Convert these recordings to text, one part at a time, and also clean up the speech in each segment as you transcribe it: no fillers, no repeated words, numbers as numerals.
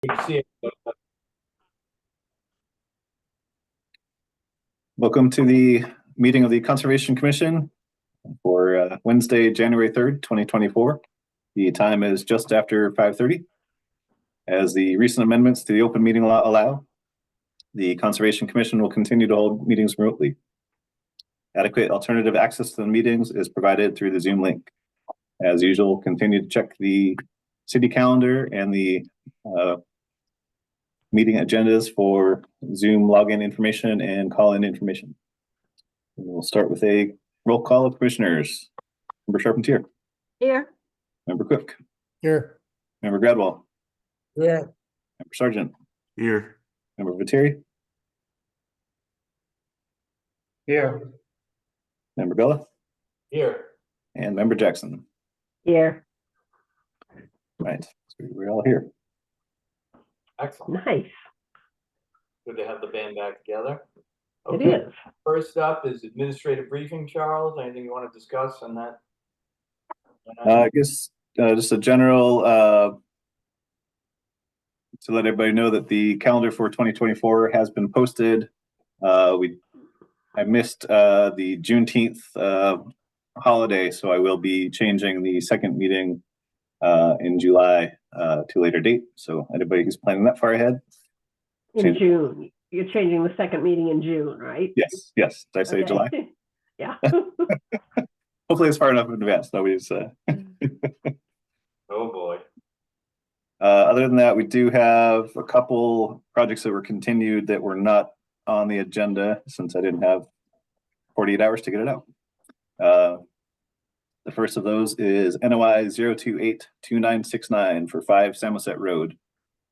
Good to see you. Welcome to the meeting of the Conservation Commission for Wednesday, January 3rd, 2024. The time is just after 5:30. As the recent amendments to the open meeting law allow, the Conservation Commission will continue to hold meetings remotely. Adequate alternative access to the meetings is provided through the Zoom link. As usual, continue to check the city calendar and the meeting agendas for Zoom login information and call-in information. We'll start with a roll call of commissioners. Member Charpentier. Here. Member Cook. Here. Member Gradwell. Yeah. Member Sargent. Here. Member Viteri. Here. Member Bella. Here. And Member Jackson. Here. Right, so we're all here. Excellent. Nice. Good to have the band back together. It is. First up is administrative briefing, Charles. Anything you want to discuss on that? I guess just a general to let everybody know that the calendar for 2024 has been posted. I missed the Juneteenth holiday, so I will be changing the second meeting in July to a later date. So anybody who's planning that far ahead. In June. You're changing the second meeting in June, right? Yes. Did I say Okay. July? Yeah. Hopefully it's far enough in advance. Nobody's Oh boy. other than that, we do have a couple projects that were continued that were not on the agenda since I didn't have 48 hours to get it out. The first of those is NOI 0282969 for 5 Samoset Road.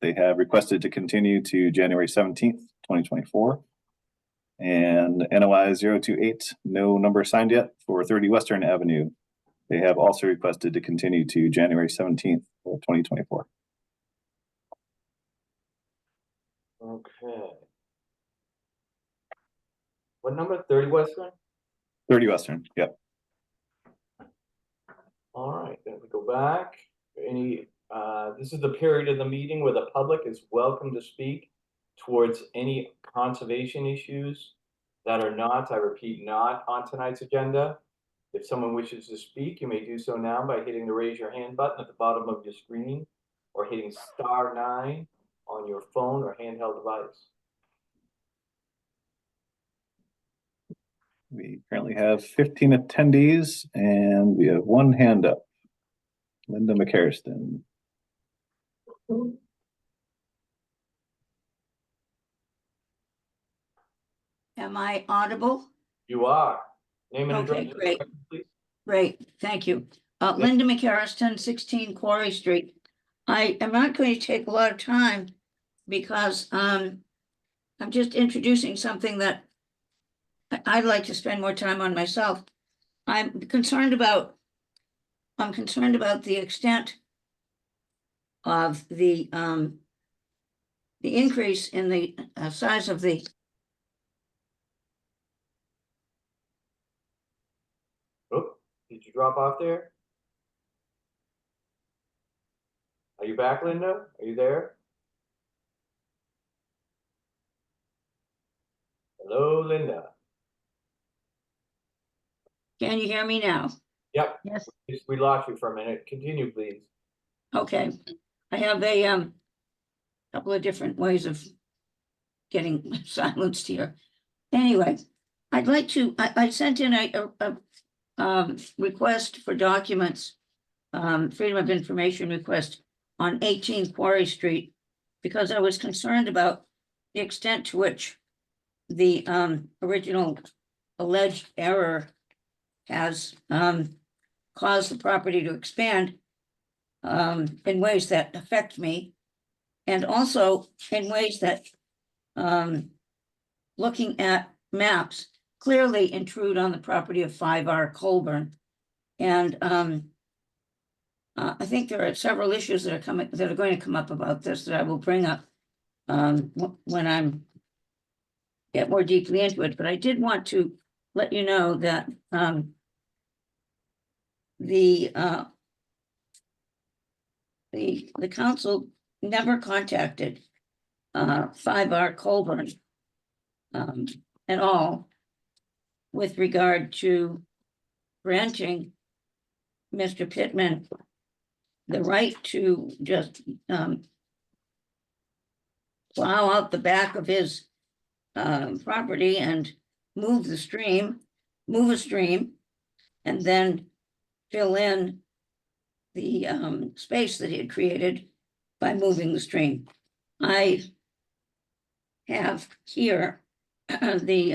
They have requested to continue to January 17th, 2024. And NOI 028, no number signed yet, for 30 Western Avenue. They have also requested to continue to January 17th, 2024. Okay. What number? 30 Western? 30 Western, yep. All right, then we go back. This is the period of the meeting where the public is welcome to speak towards any conservation issues that are not, I repeat, not on tonight's agenda. If someone wishes to speak, you may do so now by hitting the raise your hand button at the bottom of your screen or hitting *9 on your phone or handheld device. We currently have 15 attendees and we have one hand up. Linda McCarriston. Am I audible? You are. Name and Okay, address, great. please. Great, thank you. Linda McCarriston, 16 Quarry Street. I am not going to take a lot of time because I'm just introducing something that I'd like to spend more time on myself. I'm concerned about the extent of the increase in the size of the Oh, did you drop off there? Are you back, Linda? Are you there? Hello, Linda. Can you hear me now? Yep. Yes. We lost you for a minute. Continue, please. Okay, I have a couple of different ways of getting silenced here. Anyway, I'd like to, I sent in a request for documents, Freedom of Information request on 18 Quarry Street, because I was concerned about the extent to which the original alleged error has caused the property to expand in ways that affect me, and also in ways that looking at maps clearly intrude on the property of 5R Colburn. And I think there are several issues that are going to come up about this that I will bring up when I'm get more deeply into it. But I did want to let you know that the council never contacted 5R Colburn at all with regard to granting Mr. Pittman the right to just plow out the back of his property and move a stream, and then fill in the space that he had created by moving the stream. I have here the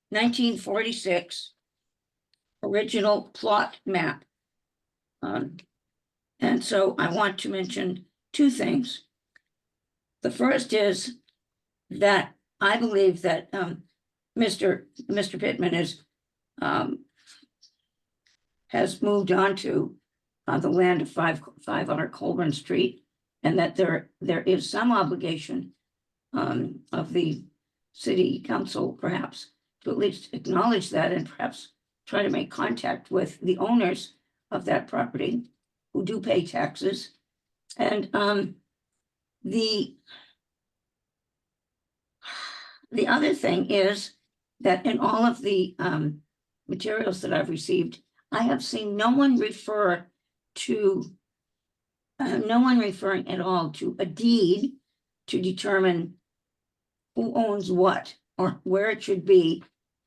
1946 original plot map. And so I want to mention two things. The first is that I believe that Mr. Pittman is has moved on to the land of 5R Colburn Street, and that there is some obligation of the city council perhaps to at least acknowledge that and perhaps try to make contact with the owners of that property who do pay taxes. And the other thing is that in all of the materials that I've received, I have seen no one referring at all to a deed to determine who owns what or where it should be.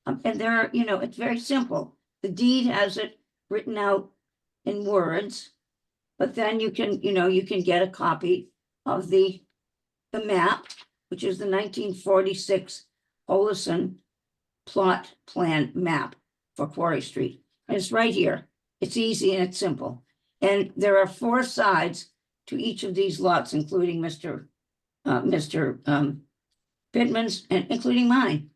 And there are, it's very simple. The deed has it written out in words, but then you can get a copy of the map, which is the 1946 Olison plot plan map for Quarry Street. And it's right here. It's easy and it's simple. And there are 4 sides to each of these lots, including Mr. Pittman's and including mine.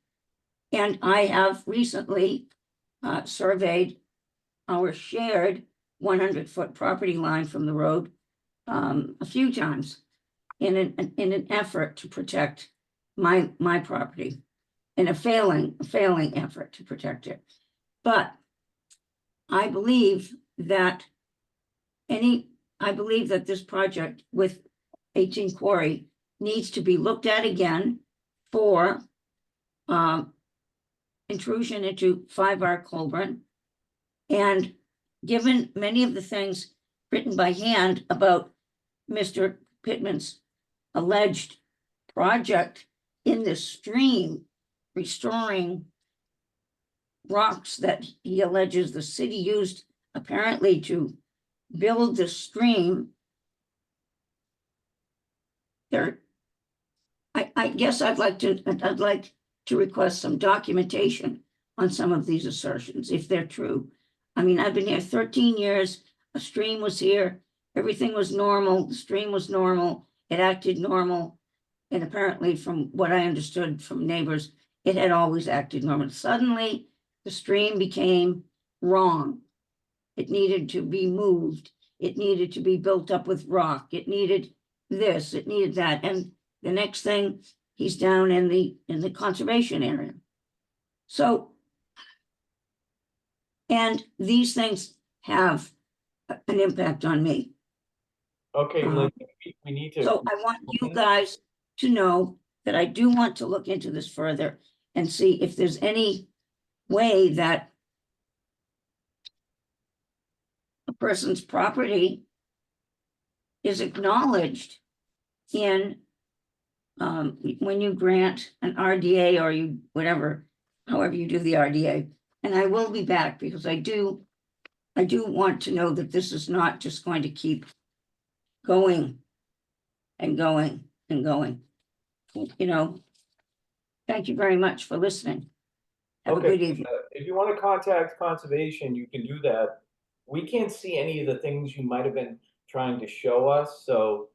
And I have recently surveyed our shared 100-foot property line from the road a few times in an effort to protect my property, in a failing effort to protect it. But I believe that this project with 18 Quarry needs to be looked at again for intrusion into 5R Colburn. And given many of the things written by hand about Mr. Pittman's alleged project in the stream, restoring rocks that he alleges the city used apparently to build the stream, I guess I'd like to request some documentation on some of these assertions, if they're true. I mean, I've been here 13 years, a stream was here, everything was normal, the stream was normal, it acted normal, and apparently from what I understood from neighbors, it had always acted normal. Suddenly, the stream became wrong. It needed to be moved. It needed to be built up with rock. It needed this, it needed that. And the next thing, he's down in the conservation area. So, and these things have an impact on me. Okay, Linda, we need to. So I want you guys to know that I do want to look into this further and see if there's any way that a person's property is acknowledged in when you grant an RDA or you whatever, however you do the RDA. And I will be back because I do want to know that this is not just going to keep going and going and going. Thank you very much for listening. Have a good evening. If you want to contact conservation, you can do that. We can't see any of the things you might have been trying to show us, so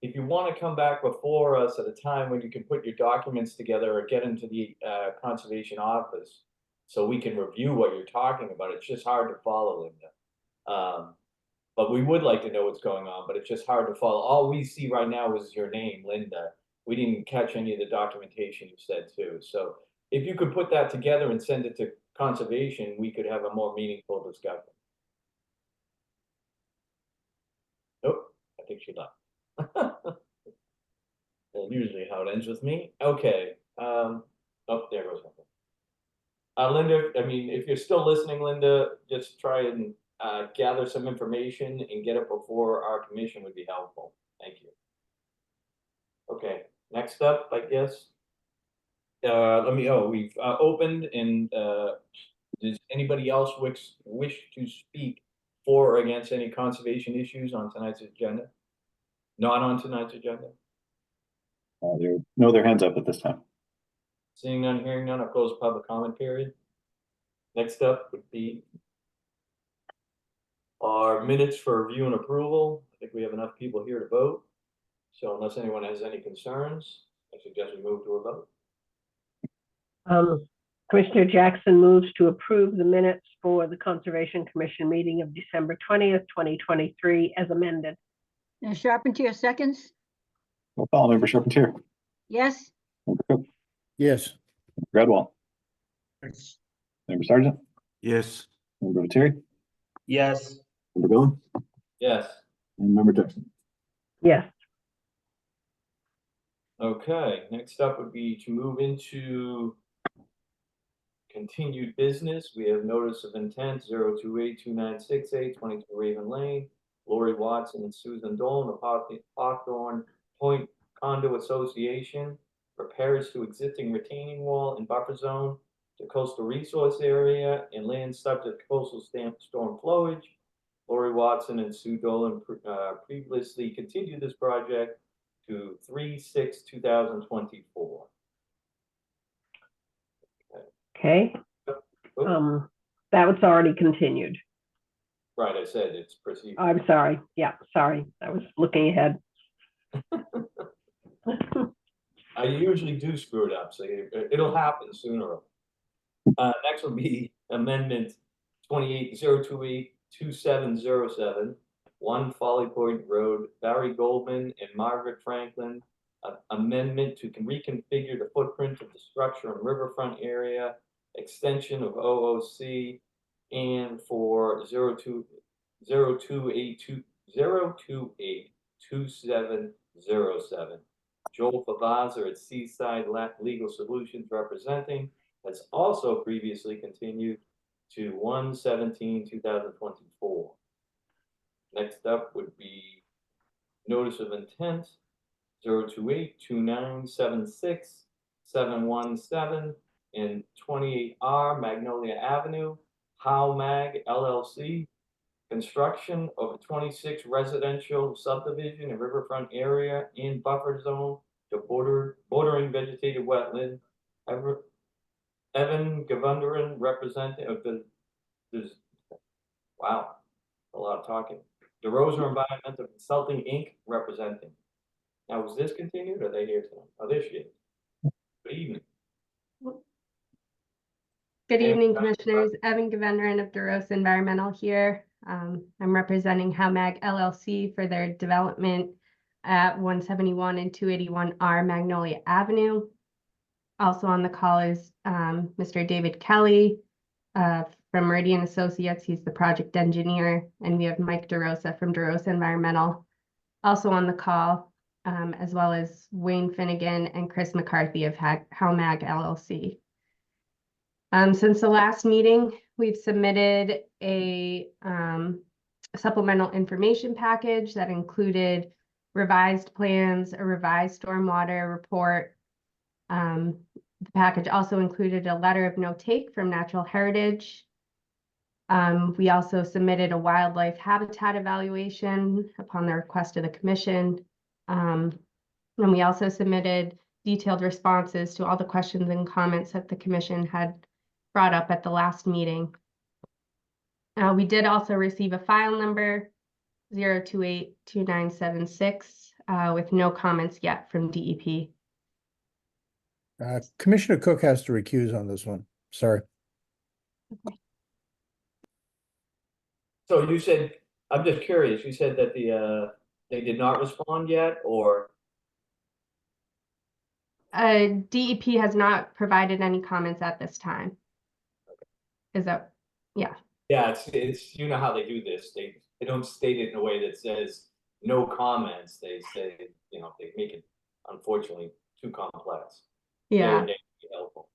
if you want to come back before us at a time when you can put your documents together or get into the conservation office so we can review what you're talking about. It's just hard to follow, Linda. But we would like to know what's going on, but it's just hard to follow. All we see right now is your name, Linda. We didn't catch any of the documentation you said too. So if you could put that together and send it to conservation, we could have a more meaningful discussion. Nope, I think she left. And usually how it ends with me. Okay, oh, there goes something. Linda, I mean, if you're still listening, Linda, just try and gather some information and get it before our commission would be helpful. Thank you. Okay, next up, I guess. We've opened and does anybody else wish to speak for or against any conservation issues on tonight's agenda? Not on tonight's agenda? Their hands up at this time. Seeing none, hearing none, I'll close public comment period. Next up would be our minutes for review and approval. I think we have enough people here to vote. So unless anyone has any concerns, I suggest we move to a vote. Commissioner Jackson moves to approve the minutes for the Conservation Commission meeting of December 20th, 2023 as amended. Now Charpentier seconds. Roll call, Member Charpentier. Yes. Member Cook. Yes. Member Gradwell. Yes. Member Sargent. Yes. Member Viteri. Yes. Member Dillon. Yes. And Member Jackson. Yes. Okay, next up would be to move into continued business. We have notice of intent 0282968 22 Raven Lane. Lori Watson and Susan Dolan of Hawthorne Point Condo Association. Repairs to existing retaining wall and buffer zone to coastal resource area and land subject to coastal storm flowage. Lori Watson and Sue Dolan previously continued this project to 3/6/2024. Okay. That was already continued. Right, I said it's proceed. I'm sorry. Yeah, sorry. I was looking ahead. I usually do screw it up, so it'll happen sooner. Next will be amendment 28/028/2707, 1 Folly Point Road, Barry Goldman and Margaret Franklin. Amendment to reconfigure the footprint of the structure in riverfront area, extension of OOC, and for 0282707. Joel Favazza at Seaside Legal Solutions representing has also previously continued to 1/17/2024. Next up would be notice of intent 0282976-717 and 28R Magnolia Avenue, How Mag LLC. Construction of a 26 residential subdivision in riverfront area and buffer zone to bordering vegetated wetland. Evan Gavandaran representing of wow, a lot of talking. DeRosa Environmental Consulting Inc. representing. Now, was this continued or are they here tonight? Oh, there she is. Good evening. Good And- evening, Commissioners. Evan Gavendaran of DeRosa Environmental here. I'm representing Howmag LLC for their development at 171 and 281R Magnolia Avenue. Also on the call is Mr. David Kelly from Meridian Associates. He's the project engineer. And we have Mike DeRosa from DeRosa Environmental also on the call, as well as Wayne Finnegan and Chris McCarthy of Howmag LLC. Since the last meeting, we've submitted a supplemental information package that included revised plans, a revised stormwater report. The package also included a letter of no take from Natural Heritage. We also submitted a wildlife habitat evaluation upon the request of the commission. And we also submitted detailed responses to all the questions and comments that the commission had brought up at the last meeting. We did also receive a file number 0282976 with no comments yet from DEP. Commissioner Cook has to recuse on this one. Sorry. So you said, I'm just curious, you said that they did not respond yet, or? DEP has not provided any comments at this time. Is that, yeah. Yeah, it's you know how they do this. They don't state it in a way that says no comments, they say, they make it unfortunately too complex. Yeah, They would be helpful.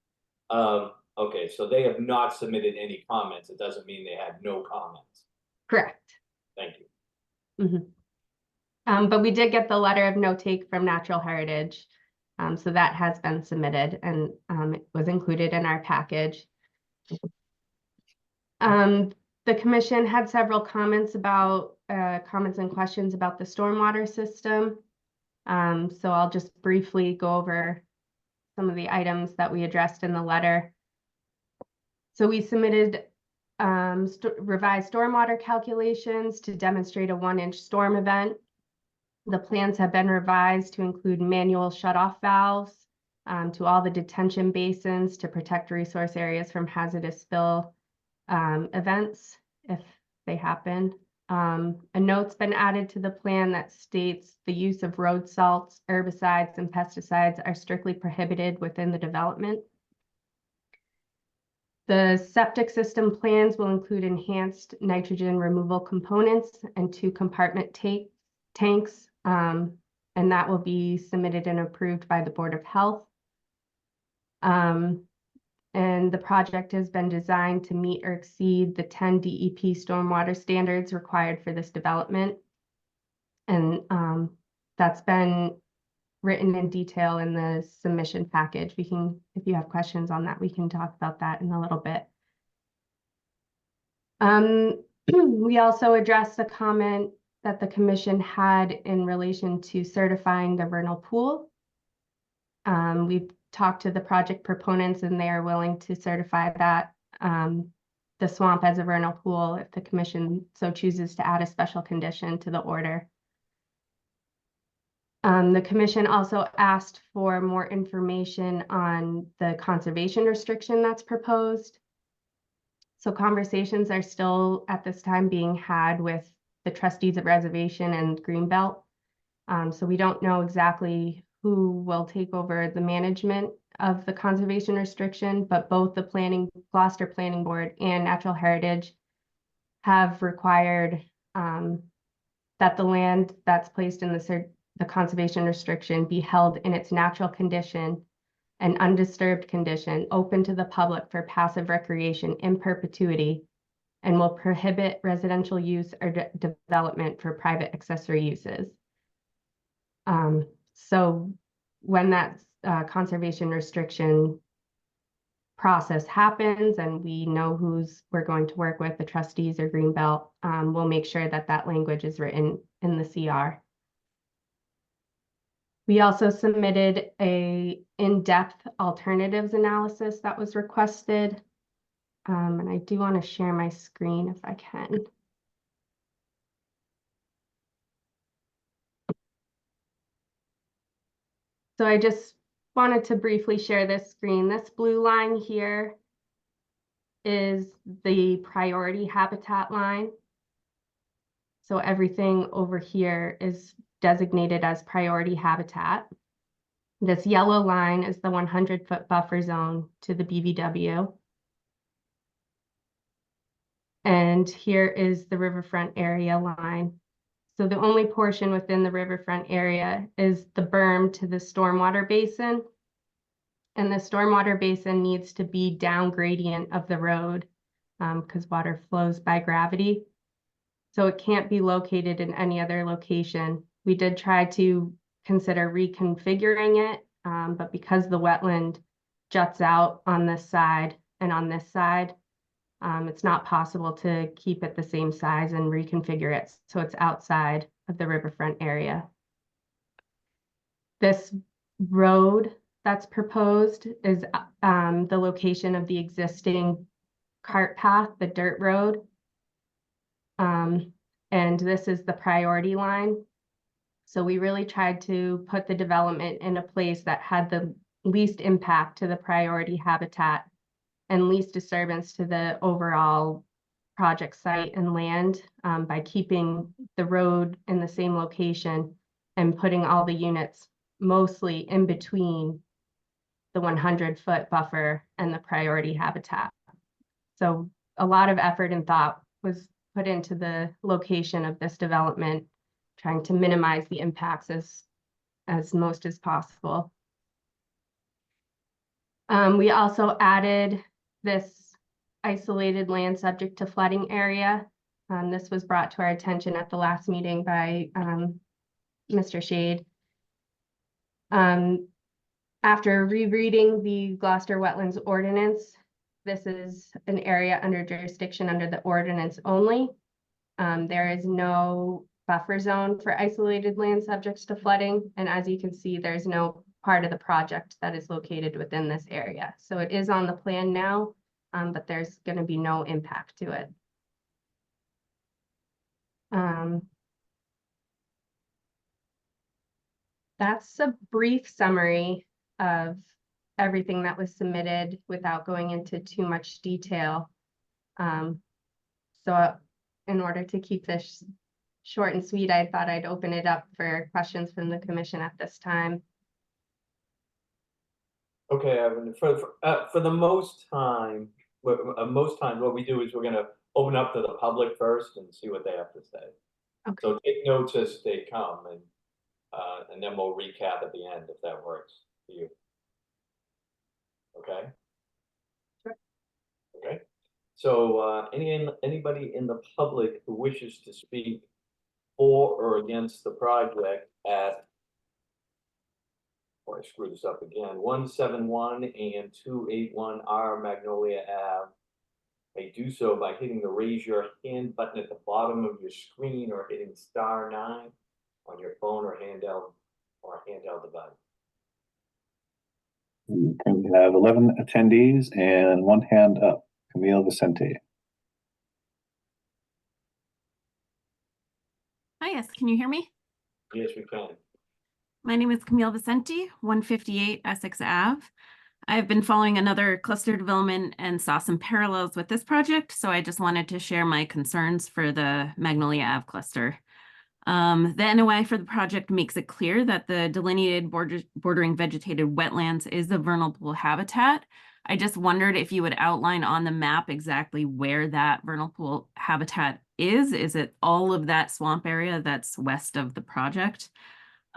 Okay, so they have not submitted any comments. It doesn't mean they had no comments. correct. Thank you. But we did get the letter of no take from Natural Heritage. So that has been submitted and it was included in our package. The commission had several comments about comments and questions about the stormwater system. So I'll just briefly go over some of the items that we addressed in the letter. So we submitted revised stormwater calculations to demonstrate a 1-inch storm event. The plans have been revised to include manual shutoff valves to all the detention basins to protect resource areas from hazardous spill events if they happen. A note's been added to the plan that states the use of road salts, herbicides, and pesticides are strictly prohibited within the development. The septic system plans will include enhanced nitrogen removal components and 2 compartment tanks, and that will be submitted and approved by the Board of Health. And the project has been designed to meet or exceed the 10 DEP stormwater standards required for this development. And that's been written in detail in the submission package. We can, if you have questions on that, we can talk about that in a little bit. We also addressed a comment that the commission had in relation to certifying the vernal pool. We've talked to the project proponents and they are willing to certify that the swamp as a vernal pool if the commission so chooses to add a special condition to the order. The commission also asked for more information on the conservation restriction that's proposed. So conversations are still at this time being had with the trustees of reservation and Greenbelt. So we don't know exactly who will take over the management of the conservation restriction, but both the Gloucester Planning Board and Natural Heritage have required that the land that's placed in the conservation restriction be held in its natural condition and undisturbed condition, open to the public for passive recreation in perpetuity, and will prohibit residential use or development for private accessory uses. So when that conservation restriction process happens and we know we're going to work with, the trustees or Greenbelt, we'll make sure that that language is written in the CR. We also submitted a in-depth alternatives analysis that was requested. And I do want to share my screen if I can. So I just wanted to briefly share this screen. This blue line here is the priority habitat line. So everything over here is designated as priority habitat. This yellow line is the 100-foot buffer zone to the BVW. And here is the riverfront area line. So the only portion within the riverfront area is the berm to the stormwater basin. And the stormwater basin needs to be down gradient of the road because water flows by gravity. So it can't be located in any other location. We did try to consider reconfiguring it, but because the wetland juts out on this side and on this side, it's not possible to keep it the same size and reconfigure it so it's outside of the riverfront area. This road that's proposed is the location of the existing cart path, the dirt road. And this is the priority line. So we really tried to put the development in a place that had the least impact to the priority habitat and least disturbance to the overall project site and land by keeping the road in the same location and putting all the units mostly in between the 100-foot buffer and the priority habitat. So a lot of effort and thought was put into the location of this development trying to minimize the impacts as most as possible. We also added this isolated land subject to flooding area. This was brought to our attention at the last meeting by Mr. Shade. After rereading the Gloucester Wetlands Ordinance, this is an area under jurisdiction under the ordinance only. There is no buffer zone for isolated land subjects to flooding. And as you can see, there's no part of the project that is located within this area. So it is on the plan now, but there's going to be no impact to it. That's a brief summary of everything that was submitted without going into too much detail. So in order to keep this short and sweet, I thought I'd open it up for questions from the commission at this time. Okay, Evan, for the most time, most times what we do is we're gonna open up to the public first and see what they have to say. Okay. So take notes as they come, and then we'll recap at the end if that works for you. Okay? Sure. Okay, so anybody in the public who wishes to speak for or against the project at, or I screwed this up again, 171 and 281 R Magnolia Ave, may do so by hitting the raise your hand button at the bottom of your screen or hitting *9 on your phone or handheld device. We currently have 11 attendees and one hand up. Camille Vicente. Hi, yes, can you hear me? Yes, we can. My name is Camille Vicente, 158 Essex Ave. I've been following another cluster development and saw some parallels with this project, so I just wanted to share my concerns for the Magnolia Ave cluster. The NOI for the project makes it clear that the delineated bordering vegetated wetlands is a vernal pool habitat. I just wondered if you would outline on the map exactly where that vernal pool habitat is. Is it all of that swamp area that's west of the project?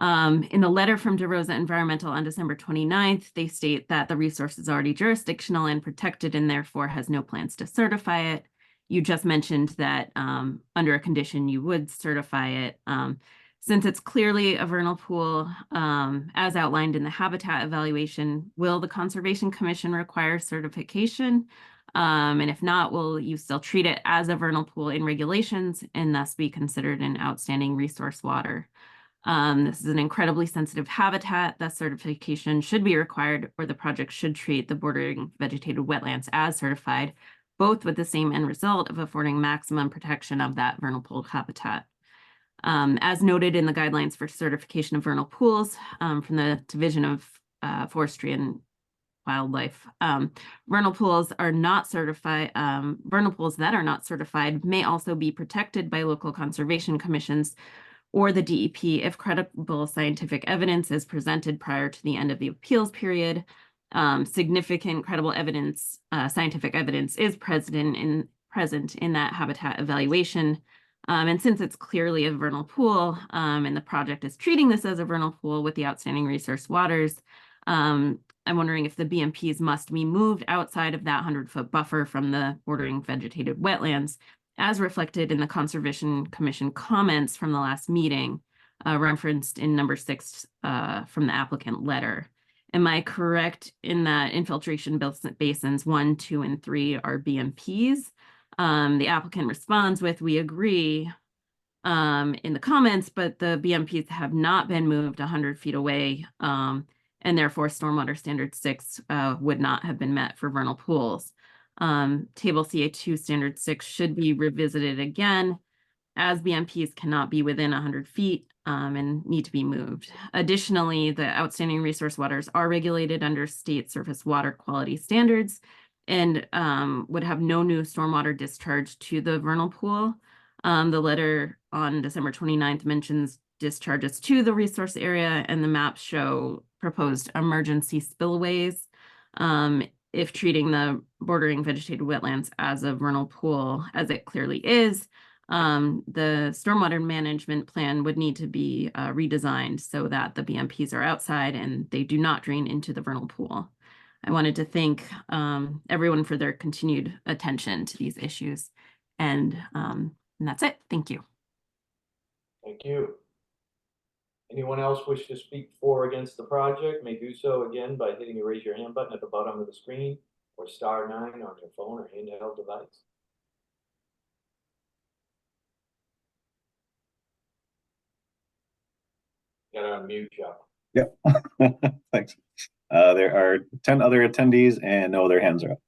In the letter from DeRosa Environmental on December 29th, they state that the resource is already jurisdictional and protected and therefore has no plans to certify it. You just mentioned that under a condition you would certify it. Since it's clearly a vernal pool, as outlined in the habitat evaluation, will the Conservation Commission require certification? And if not, will you still treat it as a vernal pool in regulations and thus be considered an outstanding resource water? This is an incredibly sensitive habitat. Thus certification should be required, or the project should treat the bordering vegetated wetlands as certified, both with the same end result of affording maximum protection of that vernal pool habitat. As noted in the guidelines for certification of vernal pools from the Division of Forestry and Wildlife, vernal pools are not certified. Vernal pools that are not certified may also be protected by local conservation commissions or the DEP if credible scientific evidence is presented prior to the end of the appeals period. Significant credible evidence, scientific evidence is present in that habitat evaluation. And since it's clearly a vernal pool and the project is treating this as a vernal pool with the outstanding resource waters, I'm wondering if the BMPs must be moved outside of that 100-foot buffer from the bordering vegetated wetlands, as reflected in the Conservation Commission comments from the last meeting, referenced in number 6 from the applicant letter. Am I correct in that infiltration basins 1, 2, and 3 are BMPs? The applicant responds with, we agree in the comments, but the BMPs have not been moved 100 feet away, and therefore Stormwater Standard 6 would not have been met for vernal pools. Table CA2 Standard 6 should be revisited again, as BMPs cannot be within 100 feet and need to be moved. Additionally, the outstanding resource waters are regulated under state surface water quality standards and would have no new stormwater discharge to the vernal pool. The letter on December 29th mentions discharges to the resource area, and the maps show proposed emergency spillways. If treating the bordering vegetated wetlands as a vernal pool, as it clearly is, The stormwater management plan would need to be redesigned so that the BMPs are outside and they do not drain into the vernal pool. I wanted to thank everyone for their continued attention to these issues. And that's it. Thank you. Thank you. Anyone else wish to speak for or against the project may do so again by hitting the raise your hand button at the bottom of the screen or *9 on your phone or handheld device. Gotta unmute, Chuck. Yep. Thanks. There are 10 other attendees and no other hands are up.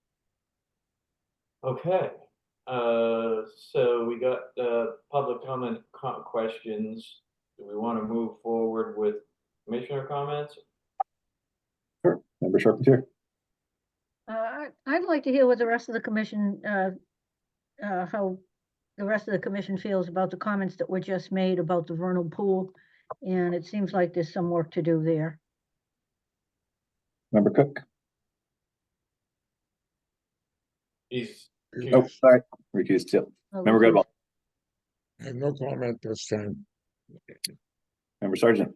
Okay, so we got public comment questions. Do we want to move forward with commissioner comments? Sure. Member Charpentier. I'd like to hear what the rest of the commission, how the rest of the commission feels about the comments that were just made about the vernal pool. And it seems like there's some work to do there. Member Cook. He's Oh, sorry. Recused. Yep. Member Goodall. I have no comment this time. Member Sargent.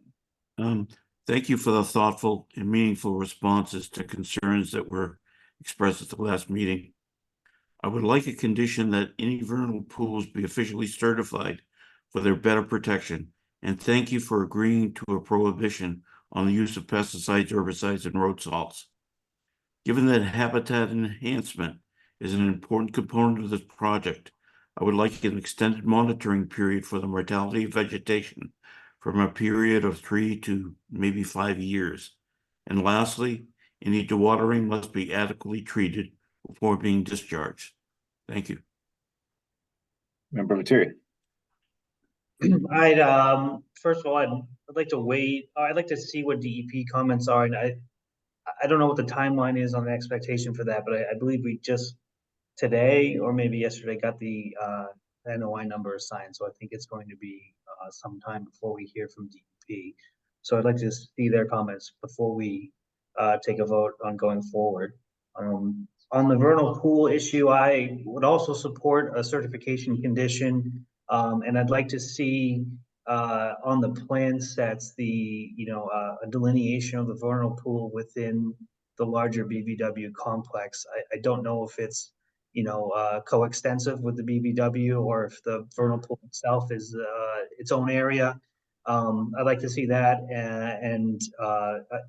Thank you for the thoughtful and meaningful responses to concerns that were expressed at the last meeting. I would like a condition that any vernal pools be officially certified for their better protection. And thank you for agreeing to a prohibition on the use of pesticides, herbicides, and road salts. Given that habitat enhancement is an important component of this project, I would like an extended monitoring period for the mortality of vegetation from a period of 3 to maybe 5 years. And lastly, any dewatering must be adequately treated before being discharged. Thank you. Member Viteri. First of all, I'd like to wait. I'd like to see what DEP comments are, and I don't know what the timeline is on the expectation for that, but I believe we just today or maybe yesterday got the NOI number assigned, so I think it's going to be some time before we hear from DEP. So I'd like to see their comments before we take a vote on going forward. On the vernal pool issue, I would also support a certification condition. And I'd like to see on the plan sets a delineation of the vernal pool within the larger BVW complex. I don't know if it's coextensive with the BVW or if the vernal pool itself is its own area. I'd like to see that and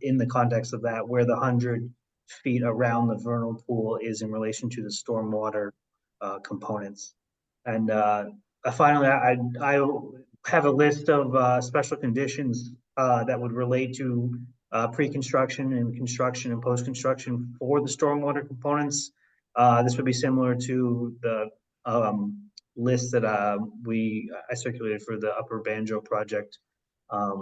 in the context of that, where the 100 feet around the vernal pool is in relation to the stormwater components. And finally, I have a list of special conditions that would relate to pre-construction and construction and post-construction for the stormwater components. This would be similar to the list that I circulated for the Upper Banjo project. I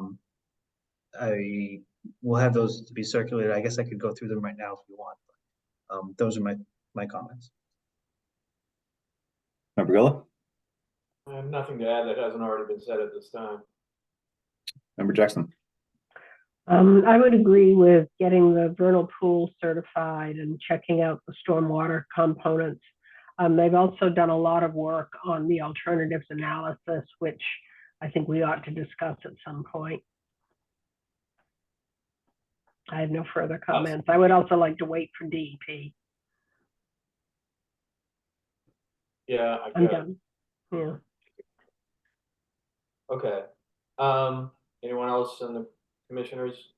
will have those to be circulated. I guess I could go through them right now if you want. But, those are my comments. Member Gullah. I have nothing to add that hasn't already been said at this time. Member Jackson. I would agree with getting the vernal pool certified and checking out the stormwater components. They've also done a lot of work on the alternatives analysis, which I think we ought to discuss at some point. I have no further comments. I would also like to wait for DEP. Yeah, I'm done. Yeah. Okay. Anyone else in the commissioners?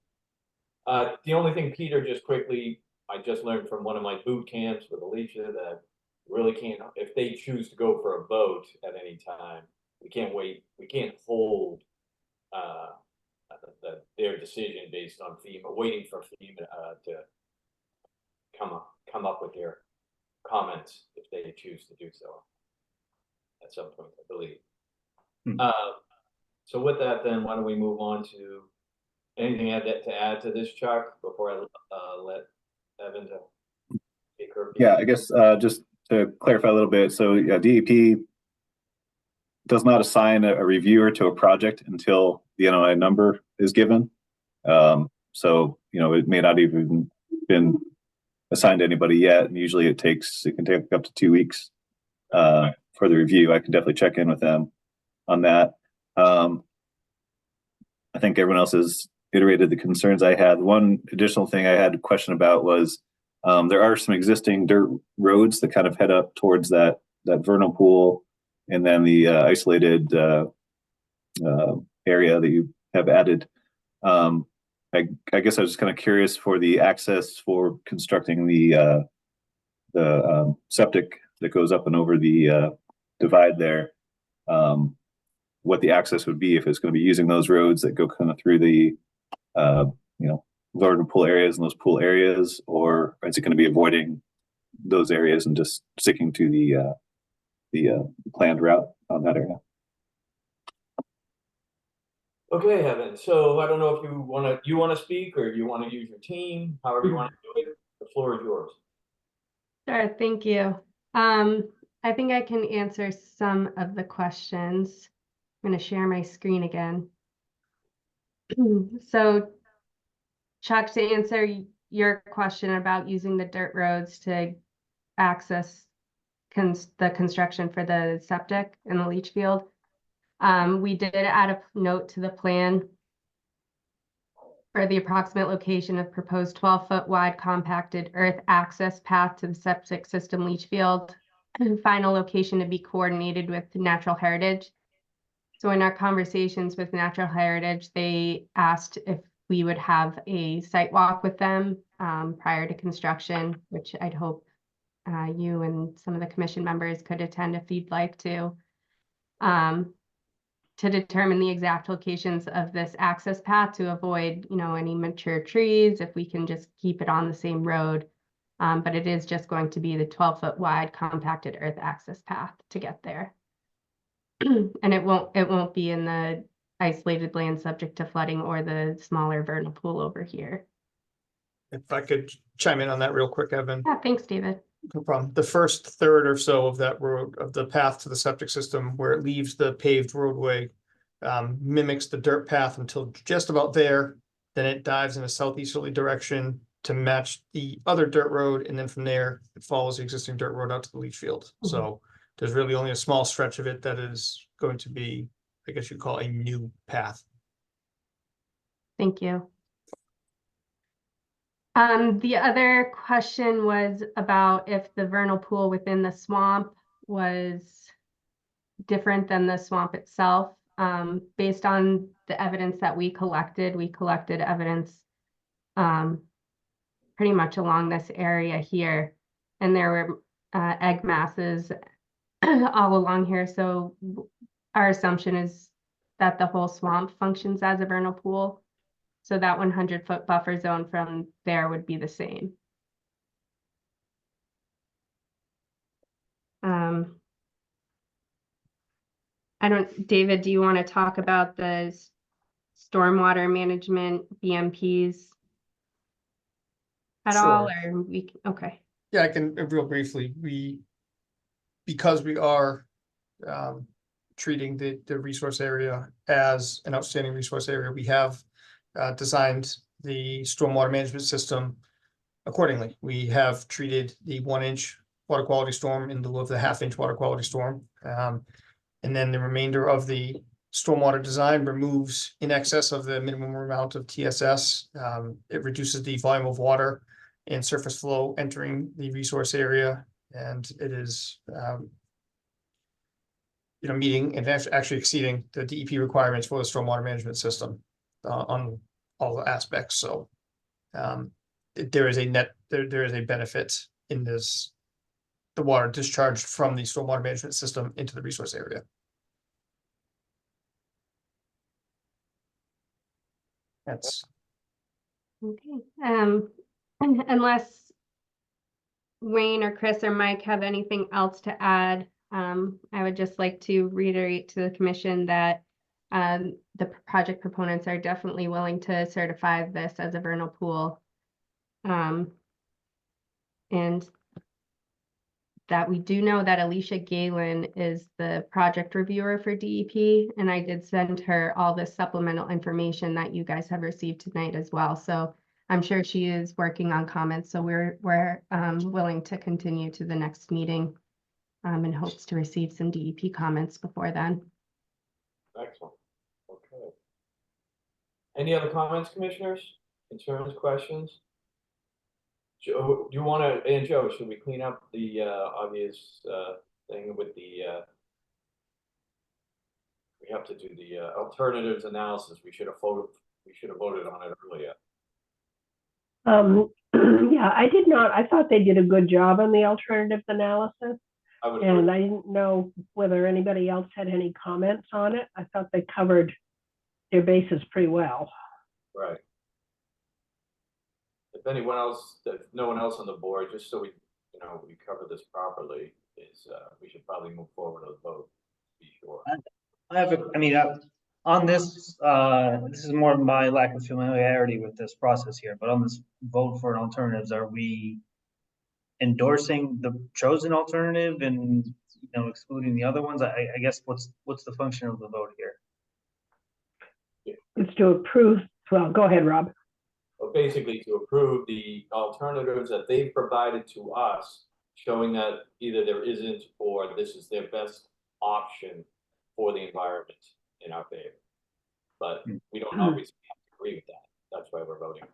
The only thing, Peter, just quickly, I just learned from one of my boot camps with Alicia that really can't, if they choose to go for a vote at any time, we can't wait, we can't hold their decision based on FEMA, waiting for FEMA to come up with their comments if they choose to do so at some point, I believe. So with that, then why don't we move on to anything to add to this, Chuck, before I let Evan take her? Yeah, I guess just to clarify a little bit. So yeah, DEP does not assign a reviewer to a project until the NOI number is given. So, it may not even been assigned to anybody yet. And usually it can take up to 2 weeks further review. I can definitely check in with them on that. I think everyone else has iterated the concerns I had. One additional thing I had a question about was there are some existing dirt roads that kind of head up towards that vernal pool, and then the isolated area that you have added. I guess I was just kind of curious for the access for constructing the septic that goes up and over the divide there. What the access would be if it's going to be using those roads that go kind of through the vernal pool areas and those pool areas, or is it going to be avoiding those areas and just sticking to the planned route on that area? Okay, Evan, so I don't know if you want to speak, or you want to use your team, however you want to do it. The floor is yours. Sure, thank you. I think I can answer some of the questions. I'm going to share my screen again. So, Chuck, to answer your question about using the dirt roads to access the construction for the septic and the leach field, we did add a note to the plan for the approximate location of proposed 12-foot wide compacted earth access path to the septic system leach field, and final location to be coordinated with Natural Heritage. So in our conversations with Natural Heritage, they asked if we would have a site walk with them prior to construction, which I'd hope you and some of the commission members could attend if you'd like to determine the exact locations of this access path to avoid, any mature trees, if we can just keep it on the same road. But it is just going to be the 12-foot wide compacted earth access path to get there. And it won't be in the isolated land subject to flooding or the smaller vernal pool over here. If I could chime in on that real quick, Evan. Yeah, thanks, David. No problem. The first third or so of that road, of the path to the septic system, where it leaves the paved roadway, mimics the dirt path until just about there. Then it dives in a southeasterly direction to match the other dirt road. And then from there, it follows the existing dirt road out to the leach field. So there's really only a small stretch of it that is going to be, I guess you'd call a new path. Thank you. The other question was about if the vernal pool within the swamp was different than the swamp itself. Based on the evidence that we collected evidence pretty much along this area here. And there were egg masses all along here. So our assumption is that the whole swamp functions as a vernal pool. So that 100-foot buffer zone from there would be the same. David, do you want to talk about the stormwater management BMPs at all, or okay. Yeah, I can real briefly. Because we are treating the resource area as an outstanding resource area, we have designed the stormwater management system accordingly. We have treated the 1-inch water quality storm in lieu of the 1/2-inch water quality storm. And then the remainder of the stormwater design removes in excess of the minimum amount of TSS. It reduces the volume of water and surface flow entering the resource area. And it is, meeting and actually exceeding the DEP requirements for the stormwater management system on all the aspects. So there is a benefit in this, the water discharged from the stormwater management system into the resource area. That's okay. Unless Wayne or Chris or Mike have anything else to add, I would just like to reiterate to the commission that the project proponents are definitely willing to certify this as a vernal pool. And that we do know that Alicia Galen is the project reviewer for DEP, and I did send her all the supplemental information that you guys have received tonight as well. So I'm sure she is working on comments, so we're willing to continue to the next meeting and hopes to receive some DEP comments before then. Excellent. Okay. Any other comments, commissioners? Concerns, questions? Joe, do you want to, and Joe, should we clean up the obvious thing with the we have to do the alternatives analysis. We should have voted on it earlier. Yeah, I did not. I thought they did a good job on the alternatives analysis, I would and agree. I didn't know whether anybody else had any comments on it. I thought they covered their bases pretty well. Right. If anyone else, if no one else on the board, just so we, we cover this properly, is we should probably move forward with a vote, to be sure. On this, this is more of my lack of familiarity with this process here, but on this vote for alternatives, are we endorsing the chosen alternative and, excluding the other ones? I guess what's the function of the vote here? It's to approve. Well, go ahead, Rob. Well, basically to approve the alternatives that they've provided to us, showing that either there isn't or this is their best option for the environment in our favor. But we don't always have to agree with that. That's why we're voting.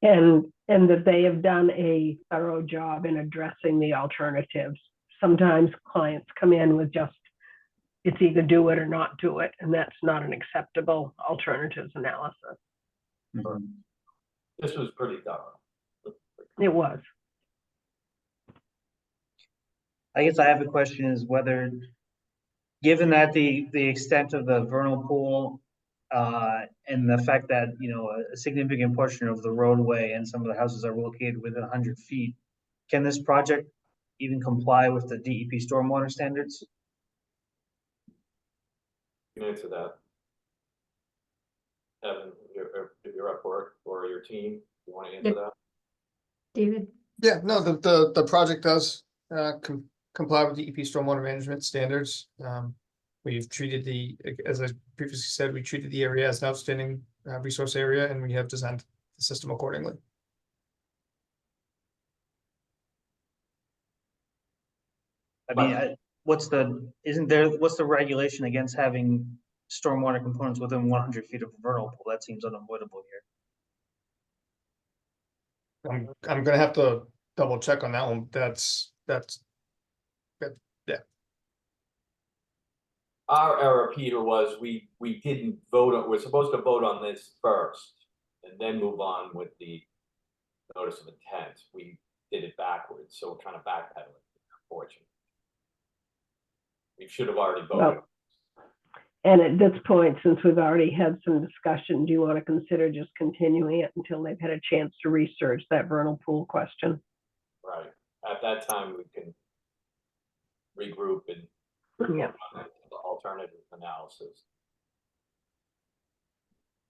And that they have done a thorough job in addressing the alternatives. Sometimes clients come in with just, it's either do it or not do it, and that's not an acceptable alternatives analysis. Mm-hmm. This was pretty thorough. It was. I guess I have a question is whether, given that the extent of the vernal pool, and the fact that, a significant portion of the roadway and some of the houses are located within 100 feet, can this project even comply with the DEP stormwater standards? You can answer that. Evan, if you're up for it, or your team, you want to answer that? David? Yeah, no, the project does comply with DEP stormwater management standards. We've treated as I previously said, we treated the area as an outstanding resource area, and we have designed the system accordingly. What's the regulation against having stormwater components within 100 feet of a vernal pool? That seems unavoidable here. I'm gonna have to double check on that one. That's yeah. Our error, Peter, was we didn't vote on, we're supposed to vote on this first and then move on with the notice of intent. We did it backwards, so we're kind of backpedaling, unfortunately. We should have already voted. Well, and at this point, since we've already had some discussion, do you want to consider just continuing it until they've had a chance to research that vernal pool question? Right. At that time, we can regroup and Yeah. the alternative analysis. Is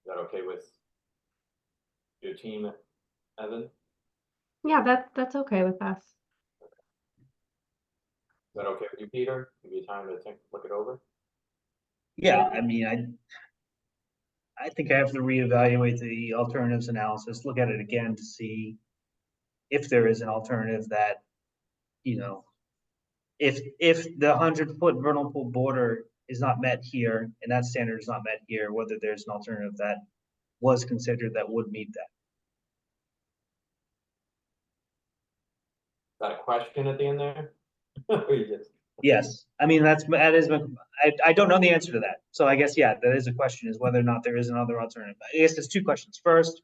that okay with your team, Evan? Yeah, that's okay with us. Is that okay with you, Peter? Give you time to look it over? Yeah, I think I have to reevaluate the alternatives analysis, look at it again to see if there is an alternative that, if the 100-foot vernal pool border is not met here and that standard is not met here, whether there's an alternative that was considered that would meet that. Got a question at the end there? Or you just- Yes, I don't know the answer to that. So I guess, yeah, that is a question, is whether or not there is another alternative. I guess there's two questions. First,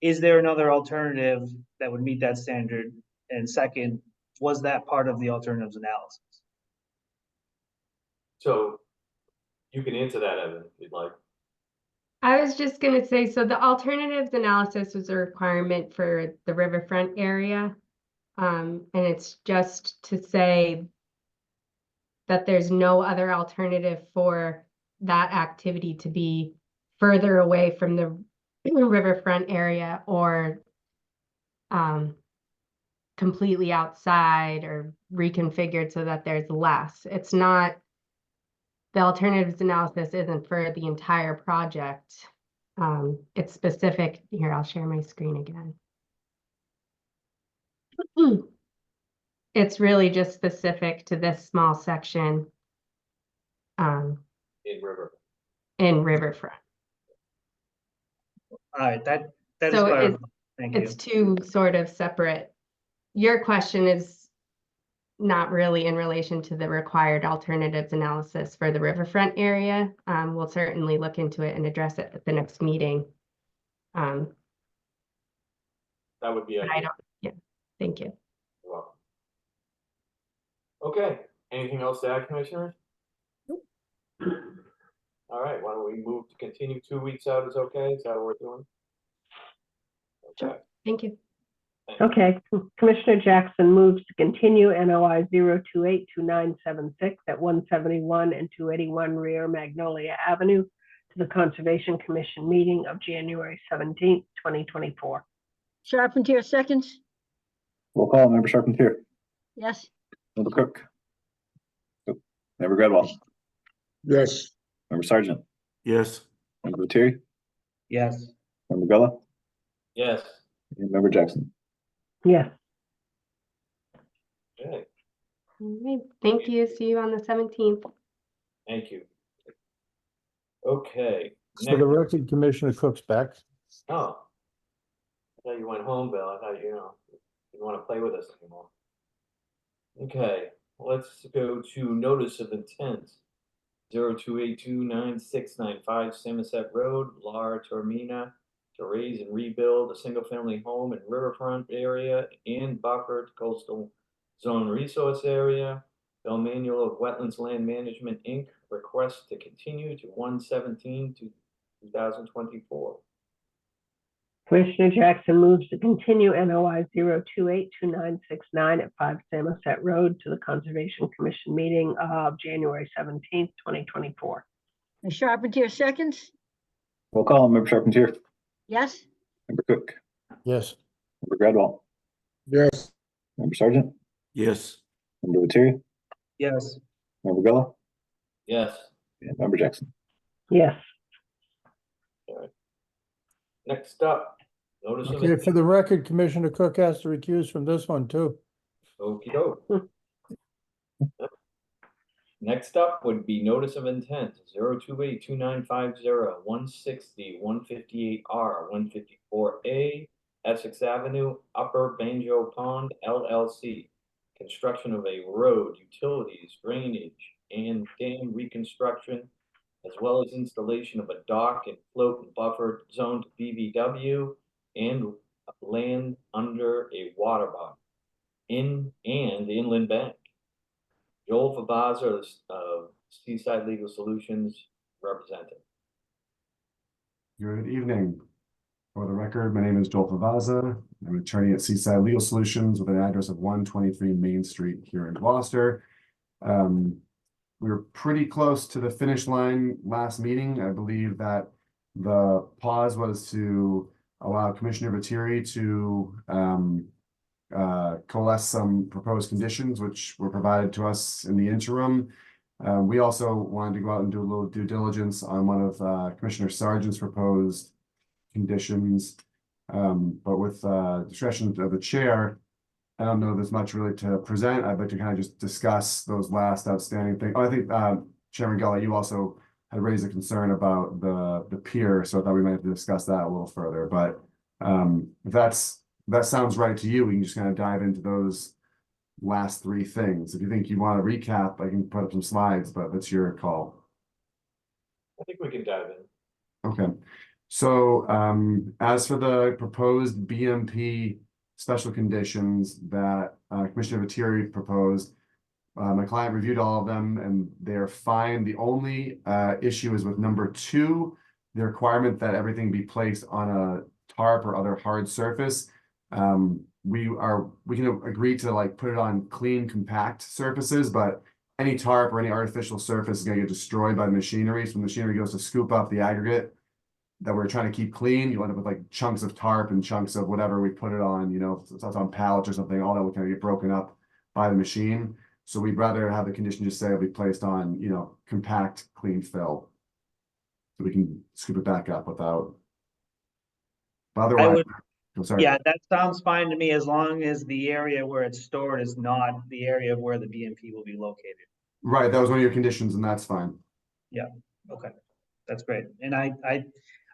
is there another alternative that would meet that standard? And second, was that part of the alternatives analysis? So you can answer that, Evan, if you'd like. I was just gonna say, so the alternatives analysis was a requirement for the riverfront area. And it's just to say that there's no other alternative for that activity to be further away from the riverfront area or completely outside or reconfigured so that there's less. It's not, the alternatives analysis isn't for the entire project. It's specific. Here, I'll share my screen again. It's really just specific to this small section In River. in Riverfront. All right, that is So clarifying. Thank you. it's two sort of separate. Your question is not really in relation to the required alternatives analysis for the riverfront area. We'll certainly look into it and address it at the next meeting. That would be But I ideal. don't, yeah, thank you. You're welcome. Okay, anything else to add, commissioners? All right, why don't we move to continue 2 weeks out is okay? Is that what we're doing? Okay. Thank you. Okay, Commissioner Jackson moves to continue NOI 0282976 at 171 and 281 Rear Magnolia Avenue to the Conservation Commission meeting of January 17th, 2024. Charpentier seconds, Roll call, Member Charpentier, yes, Member Cook. Member Gradwell, Yes, Member Sargent, Yes, Member Lettieri, Yes, Member Gullah, Yes, and Member Jackson. Yes, okay, All right, thank you. See you on the 17th. thank you. Okay. For the record, Commissioner Cook's back. Oh. I thought you went home, Bill. I thought, you didn't want to play with us anymore. Okay, let's go to notice of intent. 028299695 Samoset Road, Lar Tormina, to raise and rebuild a single-family home in riverfront area and buffered coastal zone resource area. Bill Manual of Wetlands Land Management, Inc. request to continue to 1/17/2024. Commissioner Jackson moves to continue NOI 0282969 at 5 Samoset Road to the Conservation Commission meeting of January 17th, 2024. and Charpentier seconds, Roll call, Member Charpentier, yes, Member Cook, Yes, Member Gradwell, yes, Member Sargent, yes, Member Lettieri, yes, Member Gullah, Yes. and Member Jackson. Yes, Next up, notice of okay, for the record, Commissioner Cook has to recuse from this one too. Okey doke. Next up would be notice of intent, 0282950 160 158R 154A Essex Avenue, Upper Banjo Pond LLC. Construction of a road, utilities, drainage, and dam reconstruction, as well as installation of a dock and float and buffer zone to BVW and land under a water body and inland bank. Joel Favaza of Seaside Legal Solutions representing. Good evening. For the record, my name is Joel Favaza. I'm an attorney at Seaside Legal Solutions with an address of 123 Main Street here in Gloucester. We were pretty close to the finish line last meeting. I believe that the pause was to allow Commissioner Lettieri to coalesce some proposed conditions, which were provided to us in the interim. We also wanted to go out and do a little due diligence on one of Commissioner Sargent's proposed conditions. But with discretion of the chair, I don't know if there's much really to present. I'd like to kind of just discuss those last outstanding things. Oh, I think Chairman Gullah, you also had raised a concern about the pier, so I thought we might have to discuss that a little further. But if that sounds right to you, we can just kind of dive into those last three things. If you think you want to recap, I can put up some slides, but that's your call. I think we can dive in. Okay. So as for the proposed BMP special conditions that Commissioner Lettieri proposed, my client reviewed all of them and they're fine. The only issue is with number 2, the requirement that everything be placed on a tarp or other hard surface. We can agree to like put it on clean, compact surfaces, but any tarp or any artificial surface is going to get destroyed by machinery. So the machinery goes to scoop up the aggregate that we're trying to keep clean. You end up with like chunks of tarp and chunks of whatever we put it on, if it's on pallets or something, all that will kind of get broken up by the machine. So we'd rather have the condition just say it'll be placed on, compact, clean fill. So we can scoop it back up without. But otherwise, I'm sorry. Yeah, that sounds fine to me as long as the area where it's stored is not the area where the BMP will be located. Right, that was one of your conditions, and that's fine. Okay, that's great. And I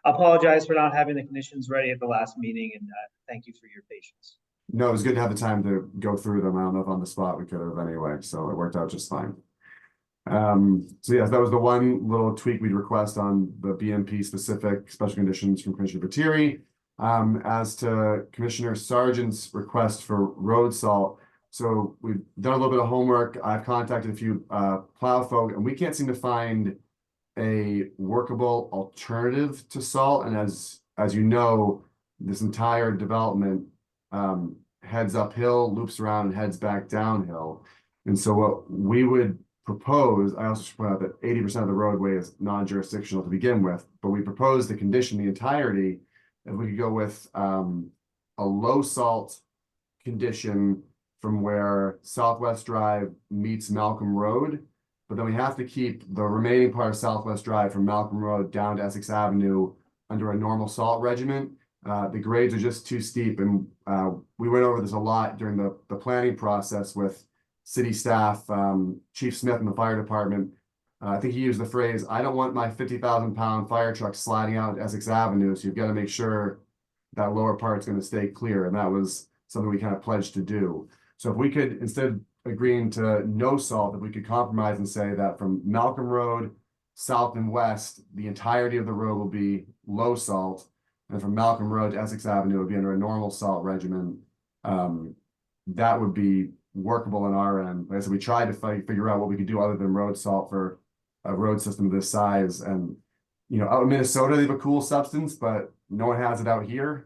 apologize for not having the conditions ready at the last meeting, and thank you for your patience. No, it was good to have the time to go through them. I don't know if on the spot we could have anyway, so it worked out just fine. So yes, that was the one little tweak we'd request on the BMP specific special conditions from Commissioner Viteri. As to Commissioner Sargent's request for road salt, so we've done a little bit of homework. I've contacted a few plow folk, and we can't seem to find a workable alternative to salt. And as you know, this entire development heads uphill, loops around, and heads back downhill. And so what we would propose, I also should point out that 80% of the roadway is non-jurisdictional to begin with, but we propose to condition the entirety if we could go with a low salt condition from where Southwest Drive meets Malcolm Road, but then we have to keep the remaining part of Southwest Drive from Malcolm Road down to Essex Avenue under a normal salt regimen. The grades are just too steep, and we went over this a lot during the planning process with city staff, Chief Smith in the fire department. I think he used the phrase, "I don't want my 50,000-pound fire truck sliding out Essex Avenue," so you've got to make sure that lower part's going to stay clear, and that was something we kind of pledged to do. So if we could, instead of agreeing to no salt, if we could compromise and say that from Malcolm Road, south and west, the entirety of the road will be low salt, and from Malcolm Road to Essex Avenue, it would be under a normal salt regimen, that would be workable on our end. Like I said, we tried to figure out what we could do other than road salt for a road system this size. And, you know, out in Minnesota, they have a cool substance, but no one has it out here.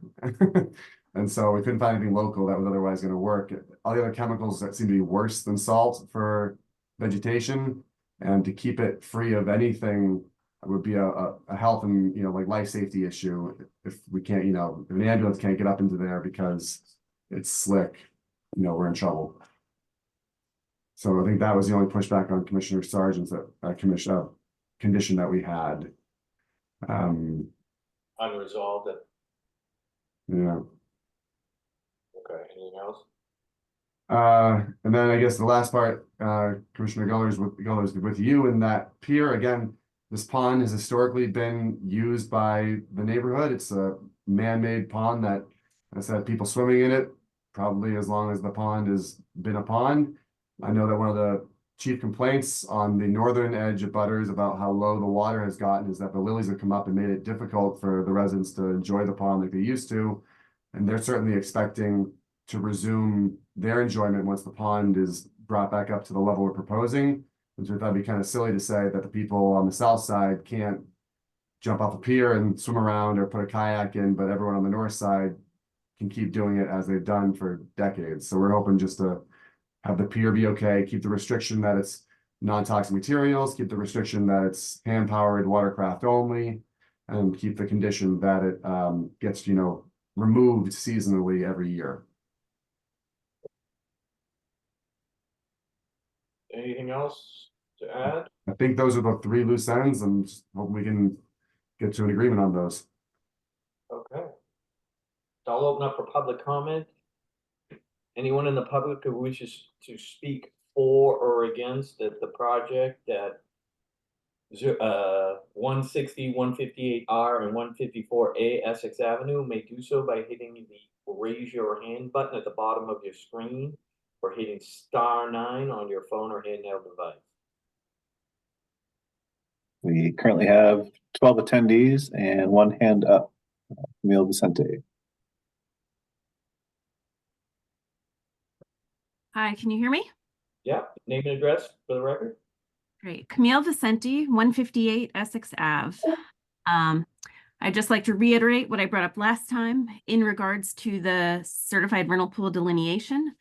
And so we couldn't find anything local that was otherwise going to work. All the other chemicals that seem to be worse than salt for vegetation, and to keep it free of anything would be a health and, you know, like life safety issue. If we can't, you know, if an ambulance can't get up into there because it's slick, you know, we're in trouble. So I think that was the only pushback on Commissioner Sargent's condition that we had. Unresolved. Yeah. Okay, anything else? And then I guess the last part, Commissioner Gullers with you in that pier. Again, this pond has historically been used by the neighborhood. It's a man-made pond that has had people swimming in it, probably as long as the pond has been a pond. I know that one of the chief complaints on the northern edge of Butters about how low the water has gotten is that the lilies have come up and made it difficult for the residents to enjoy the pond like they used to. And they're certainly expecting to resume their enjoyment once the pond is brought back up to the level we're proposing. And so that'd be kind of silly to say that the people on the south side can't jump off a pier and swim around or put a kayak in, but everyone on the north side can keep doing it as they've done for decades. So we're hoping just to have the pier be okay, keep the restriction that it's non-toxic materials, keep the restriction that it's hand-powered watercraft only, and keep the condition that it gets, you know, removed seasonally every year. Anything else to add? I think those are the three loose ends, and just hoping we can get to an agreement on those. Okay. So I'll open up for public comment. Anyone in the public who wishes to speak for or against the project at 160, 158R and 154A Essex Avenue may do so by hitting the raise your hand button at the bottom of your screen or hitting *9 on your phone or handheld device. We currently have 12 attendees and one hand up. Camille Vicente. Hi, can you hear me? Yeah, name and address for the record. Great. Camille Vicente, 158 Essex Ave. I'd just like to reiterate what I brought up last time in regards to the certified vernal pool delineation.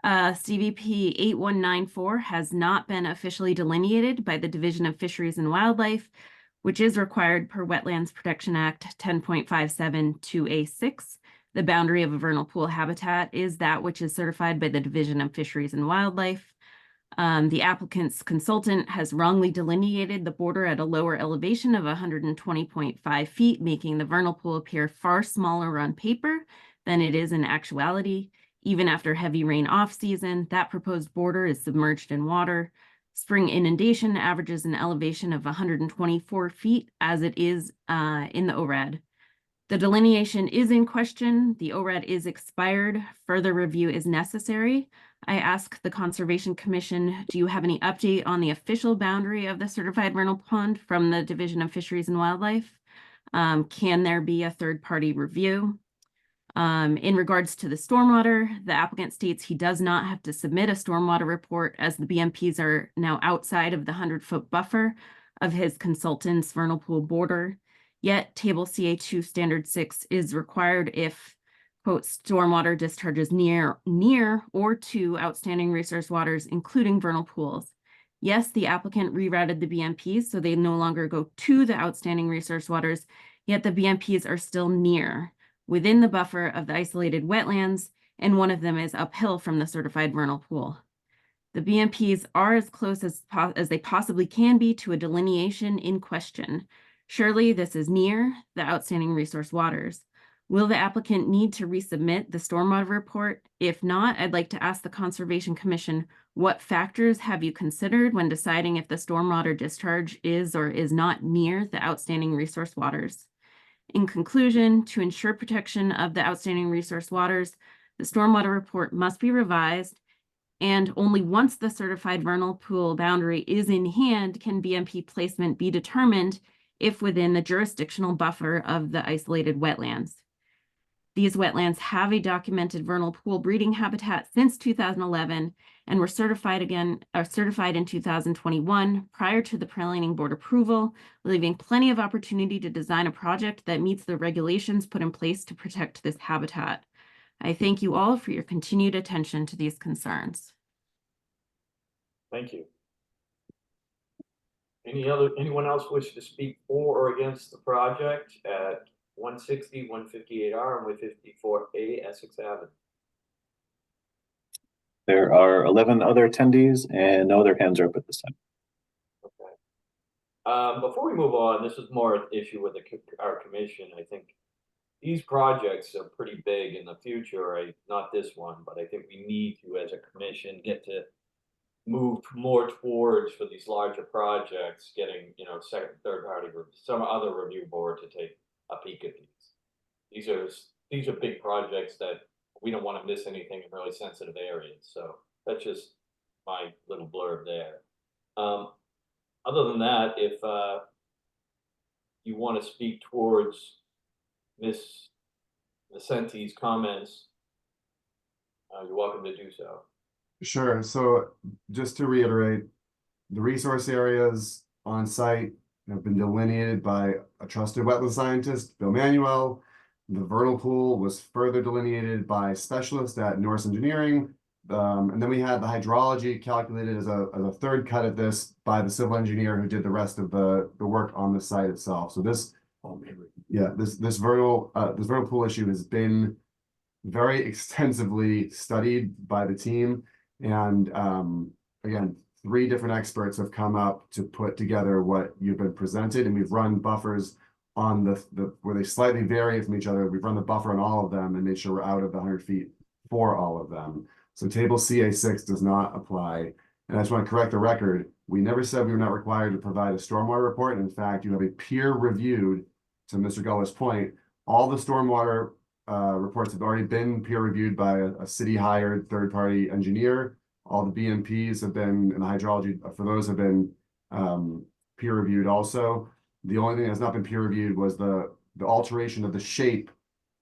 CVP 8194 has not been officially delineated by the Division of Fisheries and Wildlife, which is required per Wetlands Protection Act 10.57 2A6. The boundary of a vernal pool habitat is that which is certified by the Division of Fisheries and Wildlife. The applicant's consultant has wrongly delineated the border at a lower elevation of 120.5 feet, making the vernal pool appear far smaller on paper than it is in actuality. Even after heavy rain off-season, that proposed border is submerged in water. Spring inundation averages an elevation of 124 feet as it is in the ORAD. The delineation is in question. The ORAD is expired. Further review is necessary. I ask the Conservation Commission, do you have any update on the official boundary of the certified vernal pond from the Division of Fisheries and Wildlife? Can there be a third-party review? In regards to the stormwater, the applicant states he does not have to submit a stormwater report as the BMPs are now outside of the 100-foot buffer of his consultant's vernal pool border. Yet Table CA2 Standard 6 is required if, quote, stormwater discharges near or to outstanding resource waters, including vernal pools. Yes, the applicant rerouted the BMPs, so they no longer go to the outstanding resource waters, yet the BMPs are still near, within the buffer of the isolated wetlands, and one of them is uphill from the certified vernal pool. The BMPs are as close as they possibly can be to a delineation in question. Surely this is near the outstanding resource waters. Will the applicant need to resubmit the stormwater report? If not, I'd like to ask the Conservation Commission, what factors have you considered when deciding if the stormwater discharge is or is not near the outstanding resource waters? In conclusion, to ensure protection of the outstanding resource waters, the stormwater report must be revised, and only once the certified vernal pool boundary is in hand can BMP placement be determined if within the jurisdictional buffer of the isolated wetlands. These wetlands have a documented vernal pool breeding habitat since 2011 and were certified in 2021 prior to the planning board approval, leaving plenty of opportunity to design a project that meets the regulations put in place to protect this habitat. I thank you all for your continued attention to these concerns. Thank you. Anyone else wish to speak for or against the project at 160, 158R, and 154A Essex Avenue? There are 11 other attendees and no other hands are up at this time. Okay. Before we move on, this is more an issue with our commission. I think these projects are pretty big in the future, not this one, but I think we need to, as a commission, get to move more towards, for these larger projects, getting, second, third party, some other review board to take a peek at these. These are big projects that we don't want to miss anything in really sensitive areas. So that's just my little blurb there. Other than that, if you want to speak towards Ms. Vicenti's comments, you're welcome to do so. Sure. So just to reiterate, the resource areas on site have been delineated by a trusted wetland scientist, Bill Manuel. The vernal pool was further delineated by specialists at Norse Engineering. And then we had the hydrology calculated as a third cut at this by the civil engineer who did the rest of the work on the site itself. So this vernal pool issue has been very extensively studied by the team. And again, 3 different experts have come up to put together what you've been presented, and we've run buffers on the where they slightly vary from each other. We've run the buffer on all of them and made sure we're out of the 100 feet for all of them. So table CA6 does not apply. And I just want to correct the record. We never said we were not required to provide a stormwater report. In fact, you have a peer reviewed, to Mr. Guller's point, all the stormwater reports have already been peer reviewed by a city hired third party engineer. All the BMPs have been, and the hydrology for those have been peer reviewed also. The only thing that's not been peer reviewed was the alteration of the shape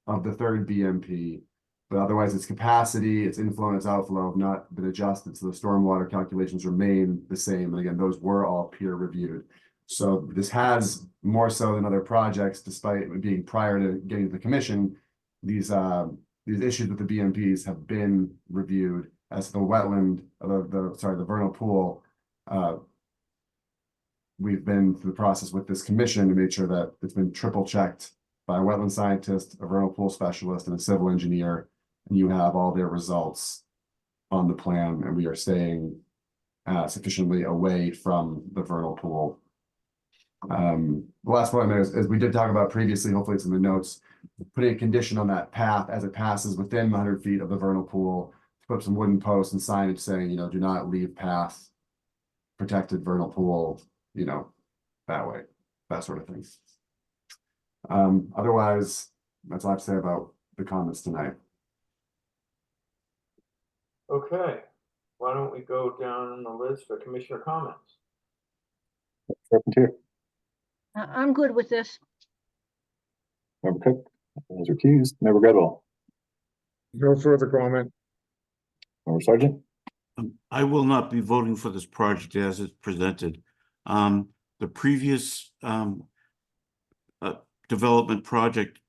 of the third BMP, but otherwise its capacity, its inflow and its outflow have not been adjusted, so the stormwater calculations remain the same. And again, those were all peer reviewed. So this has, more so than other projects, despite it being prior to getting to the commission, these issues with the BMPs have been reviewed. As the wetland, the vernal pool, we've been through the process with this commission to make sure that it's been triple checked by a wetland scientist, a vernal pool specialist, and a civil engineer, and you have all their results on the plan, and we are staying sufficiently away from the vernal pool. The last point there is we did talk about previously, hopefully it's in the notes, putting a condition on that path as it passes within 100 feet of the vernal pool, to put some wooden posts and signage saying, you know, do not leave past protected vernal pool, you know, that way, that sort of thing. Otherwise, that's all I have to say about the comments tonight. Okay, why don't we go down the list for commissioner comments? Carpenter, I'm good with this. Member Cook, is recused. Member Gredwell, No further comment. Member Sergeant, I will not be voting for this project as it's presented. The previous development project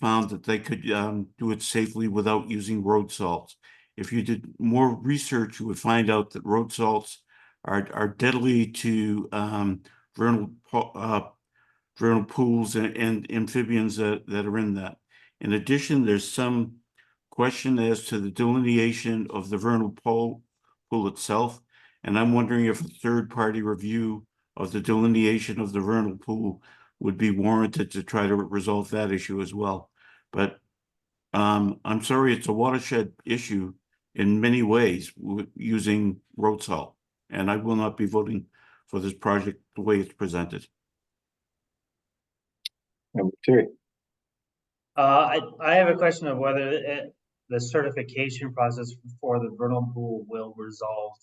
found that they could do it safely without using road salts. If you did more research, you would find out that road salts are deadly to vernal pools and amphibians that are in that. In addition, there's some question as to the delineation of the vernal pool itself, and I'm wondering if a third-party review of the delineation of the vernal pool would be warranted to try to resolve that issue as well. But I'm sorry, it's a watershed issue in many ways using road salt, and I will not be voting for this project the way it's presented. Member Terry. I have a question of whether the certification process for the vernal pool will resolve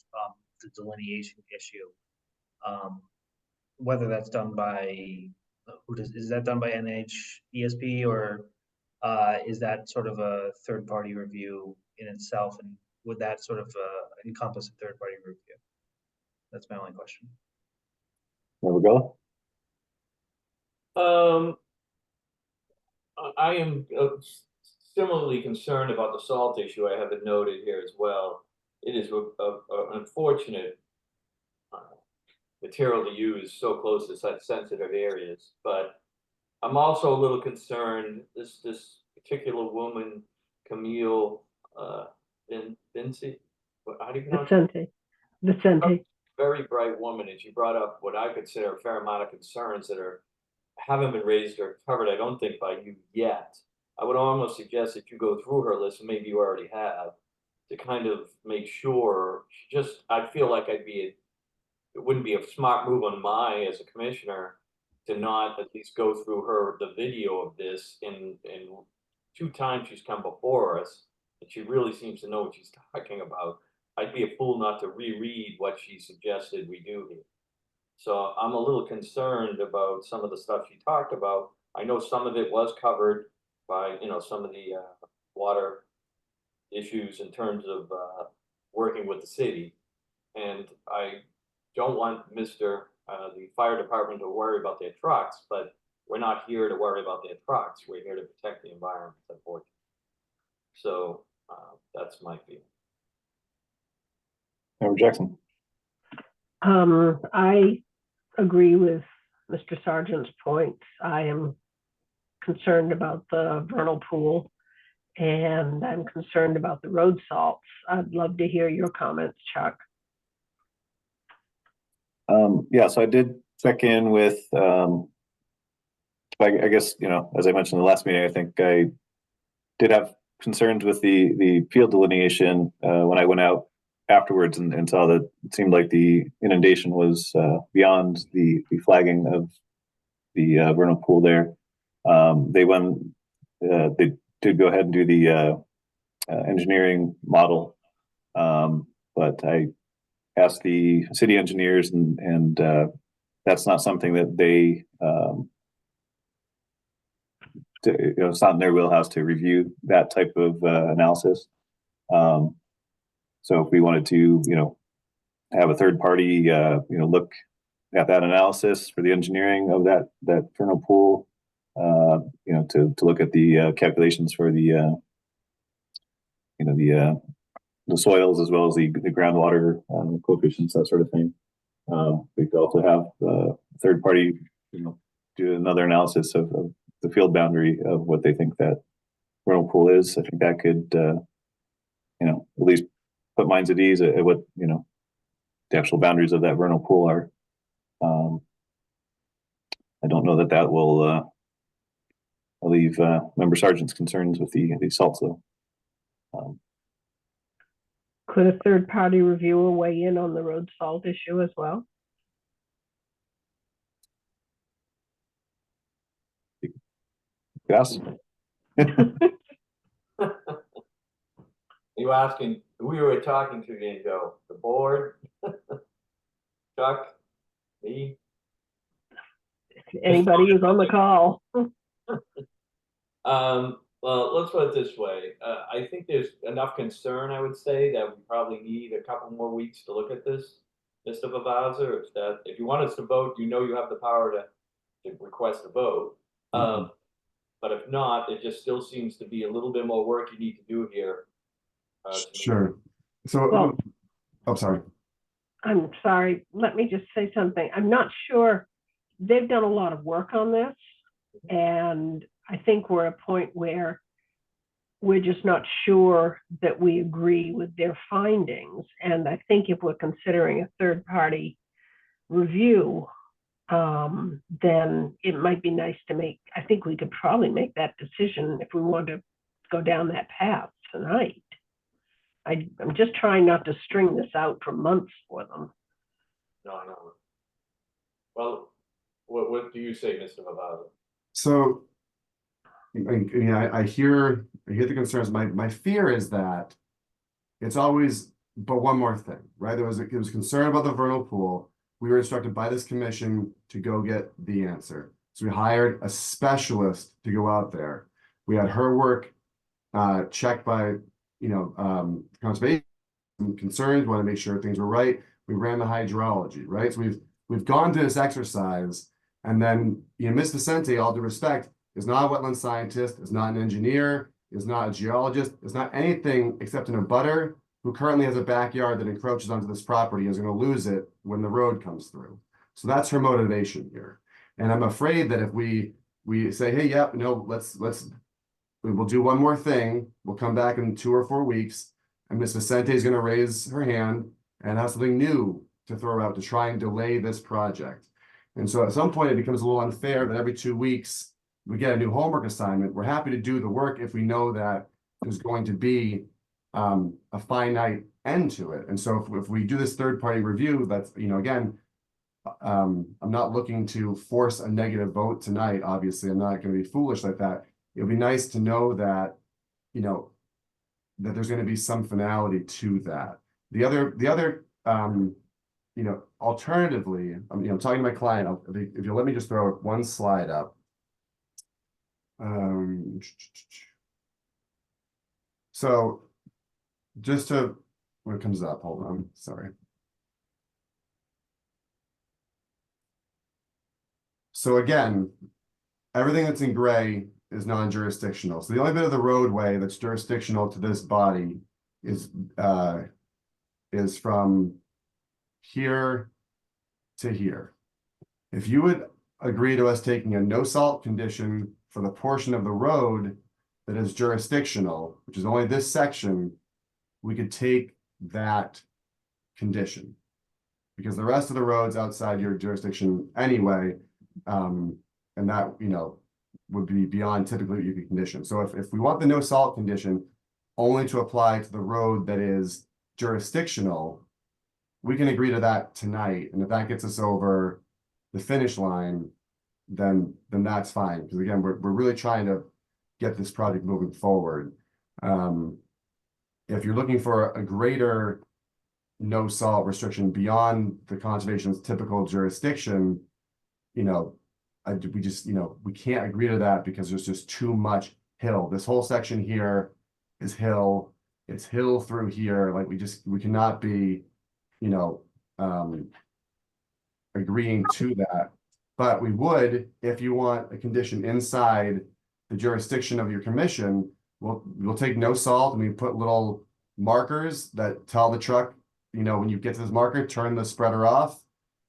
the delineation issue. Whether that's done by is that done by NHESP, or is that sort of a third-party review in itself, and would that sort of encompass a third-party review? That's my only question. Member Gullah. I am similarly concerned about the salt issue. I have it noted here as well. It is an unfortunate material to use so close to such sensitive areas, but I'm also a little concerned. This particular woman, Camille Vinci, how do you pronounce it? Vicente. Very bright woman, and she brought up what I consider a fair amount of concerns that haven't been raised or covered, I don't think, by you yet. I would almost suggest that you go through her list, and maybe you already have, to kind of make sure. I feel like it wouldn't be a smart move on as a commissioner, to not at least go through the video of this. In 2 times she's come before us, and she really seems to know what she's talking about. I'd be a fool not to reread what she suggested we do here. So I'm a little concerned about some of the stuff she talked about. I know some of it was covered by, some of the water issues in terms of working with the city. And I don't want the fire department to worry about their trucks, but we're not here to worry about their trucks. We're here to protect the environment, unfortunately. So that's my feeling. Member Jackson. I agree with Mr. Sargent's points. I am concerned about the vernal pool, and I'm concerned about the road salts. I'd love to hear your comments, Chuck. Yeah, so I did check in with, I guess, as I mentioned in the last meeting, I think I did have concerns with the field delineation when I went out afterwards and saw that it seemed like the inundation was beyond the flagging of the vernal pool there. They did go ahead and do the engineering model, but I asked the city engineers, and that's not something that they it's not in their wheelhouse to review that type of analysis. So if we wanted to, have a third party, look at that analysis for the engineering of that vernal pool, to look at the calculations for the soils as well as the groundwater coefficients, that sort of thing. We could also have a third party, do another analysis of the field boundary of what they think that vernal pool is. I think that could, at least put minds at ease at what, the actual boundaries of that vernal pool are. I don't know that that will alleviate Member Sergeant's concerns with the salt though. Could a third-party reviewer weigh in on the road salt issue as well? Yes. You asking who we were talking to, again, Joe? The board? Chuck? Me? Anybody who's on the call? Well, let's put it this way. I think there's enough concern, I would say, that we probably need a couple more weeks to look at this, Mr. Vavaza. If you want us to vote, you know you have the power to request a vote. But if not, it just still seems to be a little bit more work you need to do here. Sure. So, Well- oh, sorry. I'm sorry, let me just say something. I'm not sure, they've done a lot of work on this. And I think we're at a point where we're just not sure that we agree with their findings. And I think if we're considering a third-party review, then it might be nice to I think we could probably make that decision if we want to go down that path tonight. I'm just trying not to string this out for months for them. No. Well, what do you say, Mr. Vavaza? So, I hear the concerns. My fear is that it's always, but one more thing, right? There was concern about the vernal pool. We were instructed by this commission to go get the answer. So we hired a specialist to go out there. We had her work checked by, conservation concerns, want to make sure things were right. We ran the hydrology, right? So we've gone through this exercise, and then Ms. Vicente, all due respect, is not a wetland scientist, is not an engineer, is not a geologist, is not anything except an abutter who currently has a backyard that encroaches onto this property and is going to lose it when the road comes through. So that's her motivation here. And I'm afraid that if we say, hey, yeah, no, we will do one more thing. We'll come back in 2 or 4 weeks, and Ms. Vicente is going to raise her hand and have something new to throw out to try and delay this project. And so at some point it becomes a little unfair that every 2 weeks we get a new homework assignment. We're happy to do the work if we know that there's going to be a finite end to it. And so if we do this third-party review, that's, again, I'm not looking to force a negative vote tonight. Obviously, I'm not going to be foolish like that. It would be nice to know that, that there's going to be some finality to that. The other, alternatively, I'm talking to my client. If you let me just throw one slide up. So just to, when it comes up, hold on, sorry. So again, everything that's in gray is non-jurisdictional. So the only bit of the roadway that's jurisdictional to this body is from here to here. If you would agree to us taking a no salt condition for the portion of the road that is jurisdictional, which is only this section, we could take that condition because the rest of the roads outside your jurisdiction anyway, and that, would be beyond typically what you could condition. So if we want the no salt condition only to apply to the road that is jurisdictional, we can agree to that tonight. And if that gets us over the finish line, then that's fine. Because again, we're really trying to get this project moving forward. If you're looking for a greater no salt restriction beyond the conservation's typical jurisdiction, we can't agree to that because there's just too much hill. This whole section here is hill. It's hill through here. Like we cannot be, agreeing to that. But we would, if you want a condition inside the jurisdiction of your commission, we'll take no salt and we put little markers that tell the truck, when you get to this marker, turn the spreader off,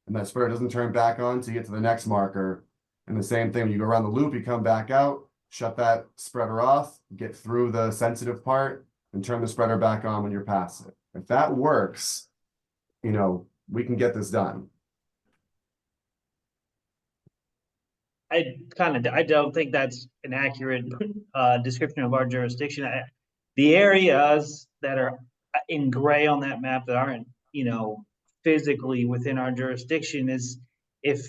and that spreader doesn't turn back on till you get to the next marker. And the same thing, when you go around the loop, you come back out, shut that spreader off, get through the sensitive part, and turn the spreader back on when you're past it. If that works, we can get this done. I don't think that's an accurate description of our jurisdiction. The areas that are in gray on that map that aren't, physically within our jurisdiction is if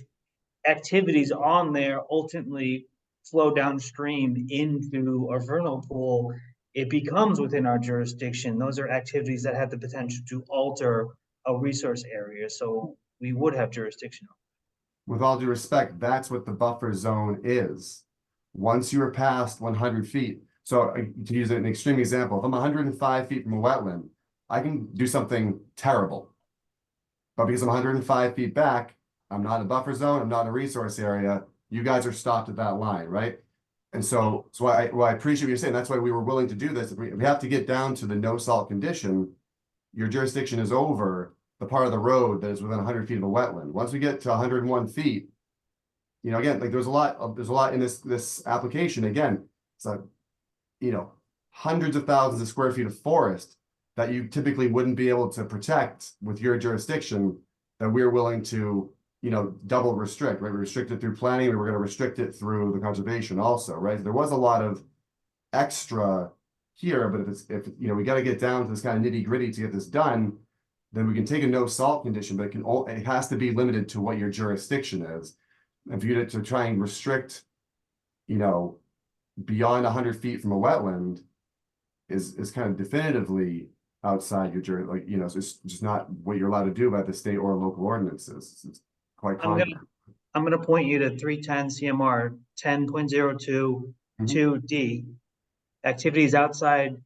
activities on there ultimately flow downstream into a vernal pool, it becomes within our jurisdiction. Those are activities that have the potential to alter a resource area, so we would have jurisdiction. With all due respect, that's what the buffer zone is. Once you are past 100 feet, so to use an extreme example, if I'm 105 feet from a wetland, I can do something terrible. But because I'm 105 feet back, I'm not in a buffer zone, I'm not in a resource area, you guys are stopped at that line, right? And so I appreciate what you're saying. That's why we were willing to do this. If we have to get down to the no salt condition, your jurisdiction is over the part of the road that is within 100 feet of a wetland. Once we get to 101 feet, again, like there's a lot in this application. Again, it's hundreds of thousands of square feet of forest that you typically wouldn't be able to protect with your jurisdiction that we're willing to, double restrict, right? We restrict it through planning, we were going to restrict it through the conservation also, right? There was a lot of extra here, but if we got to get down to this kind of nitty gritty to get this done, then we can take a no salt condition, but it has to be limited to what your jurisdiction is. And for you to try and restrict, beyond 100 feet from a wetland is kind of definitively outside your jurisdiction, it's just not what you're allowed to do by the state or local ordinances. It's quite common. I'm gonna point you to 310 CMR 10.02 2D. Activities outside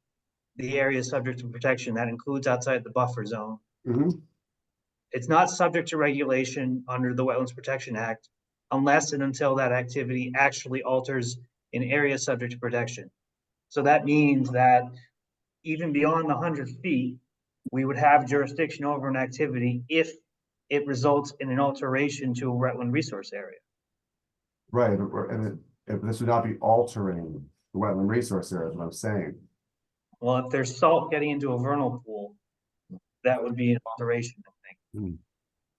the area subject to protection, that includes outside the buffer zone. It's not subject to regulation under the Wetlands Protection Act unless and until that activity actually alters an area subject to protection. So that means that even beyond the 100 feet, we would have jurisdiction over an activity if it results in an alteration to a wetland resource area. Right, and this would not be altering the wetland resource area, is what I'm saying. Well, if there's salt getting into a vernal pool, that would be an alteration, I think.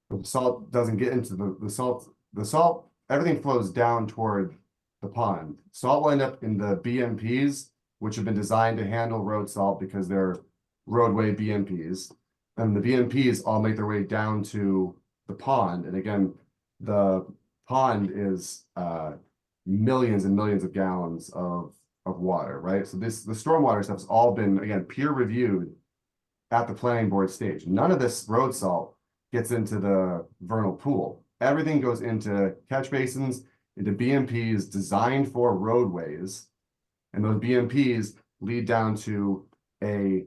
But the salt doesn't get into the salt, everything flows down toward the pond. Salt will end up in the BMPs, which have been designed to handle road salt because they're roadway BMPs. And the BMPs all make their way down to the pond. And again, the pond is millions and millions of gallons of water, right? So the stormwater stuff has all been, again, peer reviewed at the planning board stage. None of this road salt gets into the vernal pool. Everything goes into catch basins, into BMPs designed for roadways. And those BMPs lead down to a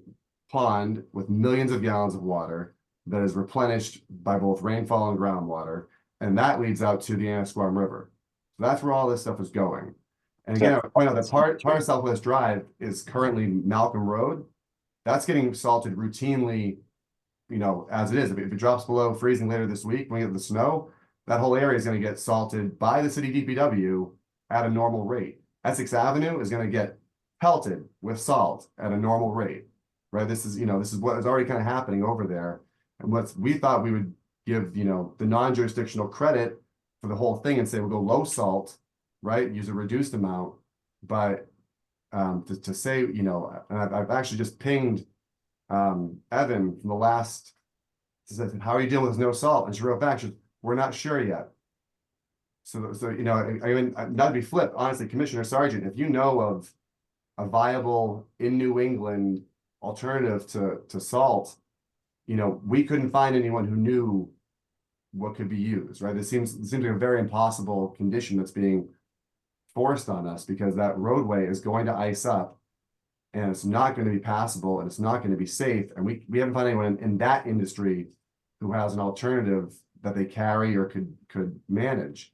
pond with millions of gallons of water that is replenished by both rainfall and groundwater. And that leads out to the Annisquam River. So that's where all this stuff is going. And again, I would point out that part of Southwest Drive is currently Malcolm Road. That's getting salted routinely, as it is. If it drops below freezing later this week, when we get the snow, that whole area is going to get salted by the city DPW at a normal rate. Essex Avenue is going to get pelted with salt at a normal rate, right? This is what is already kind of happening over there. And what we thought we would give, the non-jurisdictional credit for the whole thing and say, we'll go low salt, right? Use a reduced amount. But to say, and I've actually just pinged Evan from the last, said, how are you dealing with no salt? And she wrote back, we're not sure yet. So I mean, not to be flip, honestly, Commissioner Sargent, if you know of a viable in New England alternative to salt, we couldn't find anyone who knew what could be used, right? It seems like a very impossible condition that's being forced on us because that roadway is going to ice up and it's not going to be passable and it's not going to be safe. And we haven't found anyone in that industry who has an alternative that they carry or could manage.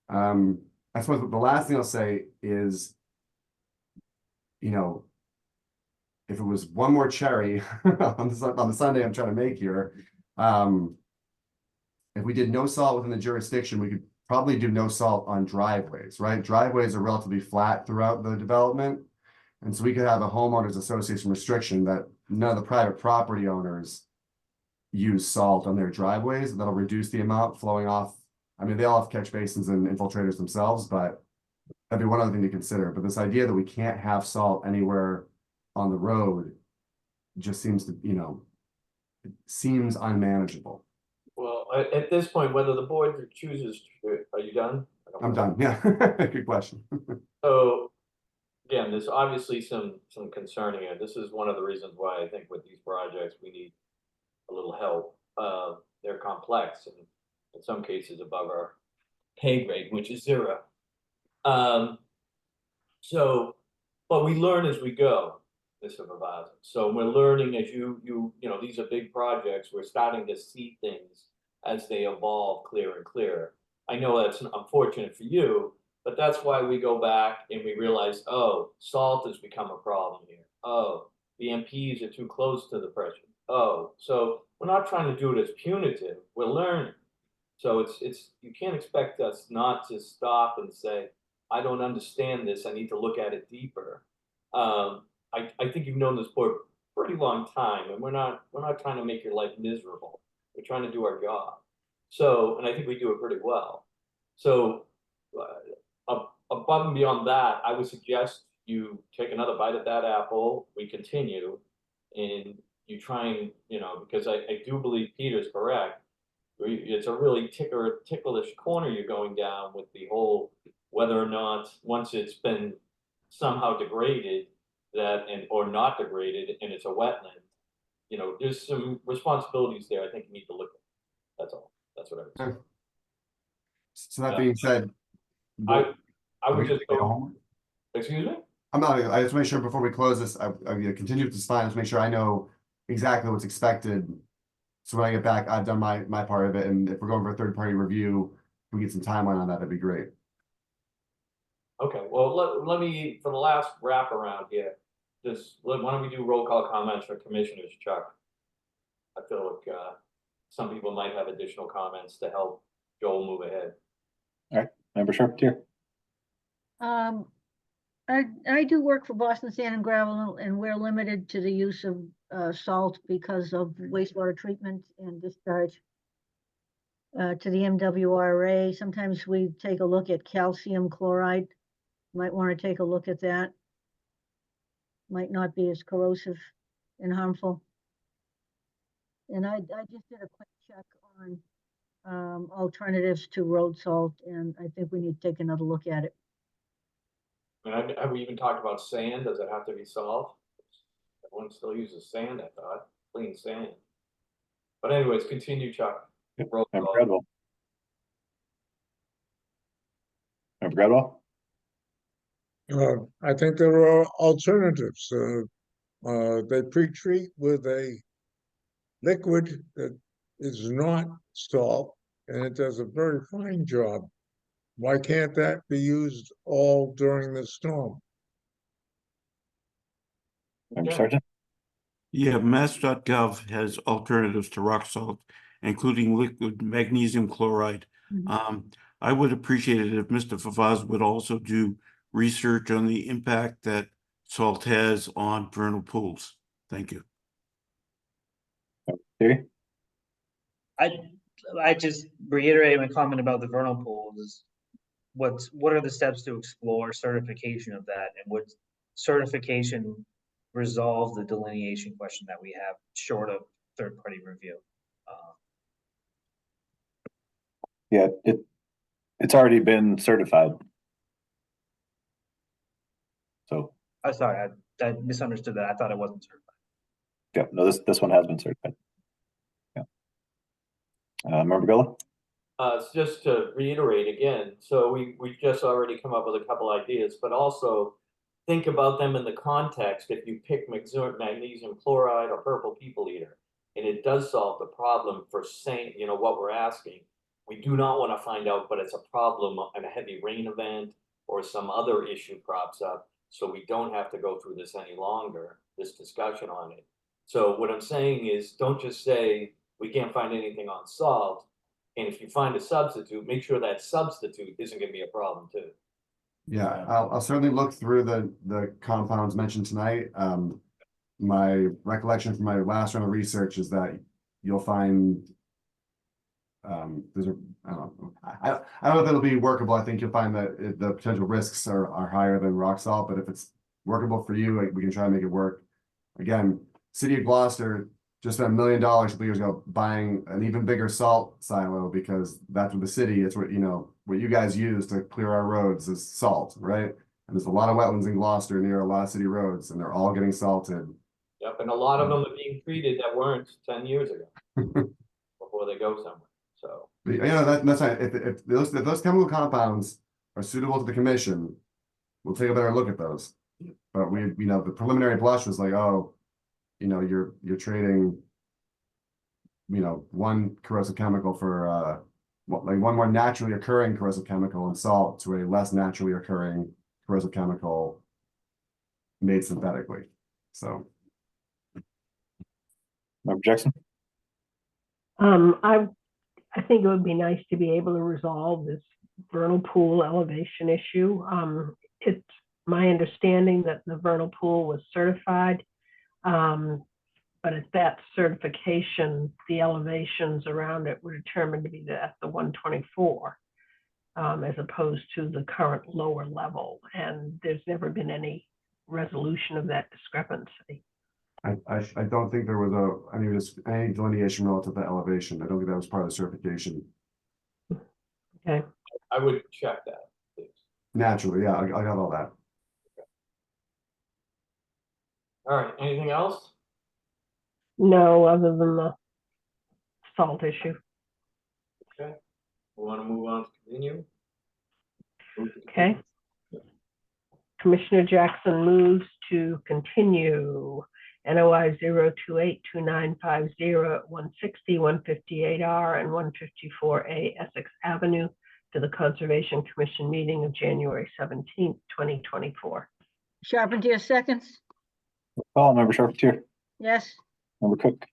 I suppose the last thing I'll say is, if it was one more cherry on the Sunday I'm trying to make here, if we did no salt within the jurisdiction, we could probably do no salt on driveways, right? Driveways are relatively flat throughout the development. And so we could have a homeowners association restriction that none of the private property owners use salt on their driveways. That'll reduce the amount flowing off I mean, they all have catch basins and infiltrators themselves, but that'd be one other thing to consider. But this idea that we can't have salt anywhere on the road just seems to, it seems unmanageable. Well, at this point, whether the board chooses, are you done? I don't I'm know. done. Yeah, good question. So, again, there's obviously some concern here. This is one of the reasons why I think with these projects, we need a little help. They're complex and in some cases above our pay grade, which is 0. So, but we learn as we go, Mr. Vavaza. So we're learning as you know, these are big projects. We're starting to see things as they evolve clearer and clearer. I know that's unfortunate for you, but that's why we go back and we realize, oh, salt has become a problem here. Oh, the MPs are too close to the pressure. Oh, so we're not trying to do it as punitive. We're learning. So it's you can't expect us not to stop and say, I don't understand this. I need to look at it deeper. I think you've known this for a pretty long time, and we're not trying to make your life miserable. We're trying to do our job. So, and I think we do it pretty well. So, above and beyond that, I would suggest you take another bite at that apple. We continue, and you try and because I do believe Peter's correct. It's a really ticklish corner you're going down with the whole whether or not once it's been somehow degraded or not degraded and it's a wetland, there's some responsibilities there I think you need to look at. That's all. That's what I would say. So that being said, I would just go go, home. excuse me? I just make sure before we close this, I continue with this fine, just make sure I know exactly what's expected. So when I get back, I've done my part of it, and if we're going for a third-party review, if we get some timeline on that, that'd be great. Okay, well, let me, for the last wrap around here, why don't we do roll call comments for commissioners, Chuck? I feel like some people might have additional comments to help Joel move ahead. All right, Member Charpentier. I do work for Boston Sand and Gravel, and we're limited to the use of salt because of wastewater treatment and discharge to the MWRA. Sometimes we take a look at calcium chloride. Might want to take a look at that. Might not be as corrosive and harmful. And I just did a quick check on alternatives to road salt, and I think we need to take another look at it. Have we even talked about sand? Does it have to be salt? Everyone still uses sand, I thought, clean sand. But anyways, continue, Chuck. Roll Member call. Gradwell. Member Gradwell. I think there are alternatives. They pre-treat with a liquid that is not salt, and it does a very fine job. Why can't that be used all during the storm? Member Okay. Sargent. Yeah, mass.gov has alternatives to rock salt, including liquid magnesium chloride. I would appreciate it if Mr. Favaz would also do research on the impact that salt has on vernal pools. Thank you. Terry. I just reiterate my comment about the vernal pools. What are the steps to explore certification of that, and would certification resolve the delineation question that we have short of third-party review? Yeah, it's already been certified. So. I'm sorry, I misunderstood that. I thought it wasn't certified. Yeah, no, this one has been certified. Yeah. Member Gullah. Just to reiterate again, so we just already come up with a couple ideas, but also think about them in the context. If you pick magnesium chloride or purple people eater, and it does solve the problem for saying, what we're asking. We do not want to find out, but it's a problem in a heavy rain event or some other issue crops up. So we don't have to go through this any longer, this discussion on it. So what I'm saying is, don't just say we can't find anything on salt. And if you find a substitute, make sure that substitute isn't going to be a problem too. Yeah, I'll certainly look through the compounds mentioned tonight. My recollection from my last round of research is that you'll find there's a, I don't know. I don't know if it'll be workable. I think you'll find that the potential risks are higher than rock salt, but if it's workable for you, like, we can try and make it work. Again, City of Gloucester just spent $1 million a couple years ago buying an even bigger salt silo, because that's what the city, it's what, you know, what you guys use to clear our roads is salt, right? And there's a lot of wetlands in Gloucester near a lot of city roads, and they're all getting salted. Yep, and a lot of them are being treated that weren't 10 years ago before they go somewhere, so. You know, that's right. If those chemical compounds are suitable to the commission, we'll take a better look at those. But we, you know, the preliminary blush was like, oh, you know, you're trading, you know, one corrosive chemical for like one more naturally occurring corrosive chemical and salt to a less naturally occurring corrosive chemical made synthetically. So, Member Jackson? I think it would be nice to be able to resolve this vernal pool elevation issue. It's my understanding that the vernal pool was certified, but at that certification, the elevations around it were determined to be at the 124, as opposed to the current lower level. And there's never been any resolution of that discrepancy. I don't think there was any delineation relative to elevation. I don't think that was part of the certification. Okay. I would check that, please. Naturally, yeah, I got all that. All right, anything else? No, other than the salt issue. Okay, we want to move on to continue. Okay. Commissioner Jackson moves to continue NOI 0282950 at 160, 158R, and 154A Essex Avenue to the Conservation Commission meeting of January 17th, 2024. Charpentier seconds. Call, Member Charpentier, Yes. Member Cook.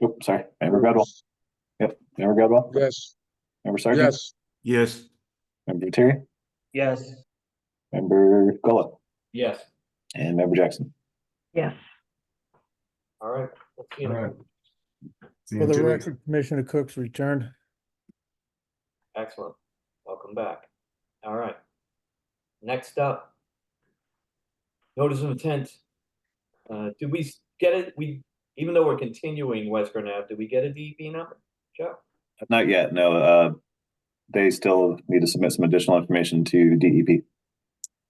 Oops, sorry, Member Gradwell. Yep, Member Gradwell. Yes, Member Sargent. yes, Yes, Member Terry. Yes, Member Gullo. Yes, And Member Jackson. Yes. all right. Let's see. All right. See you For in the 2 weeks. record, Commissioner Cook's returned. Excellent. Welcome back. All right. Next up. Notice of intent. Did we get it? Even though we're continuing Western Ave, did we get a DEP number, Joe? Not yet, no. They still need to submit some additional information to DEP.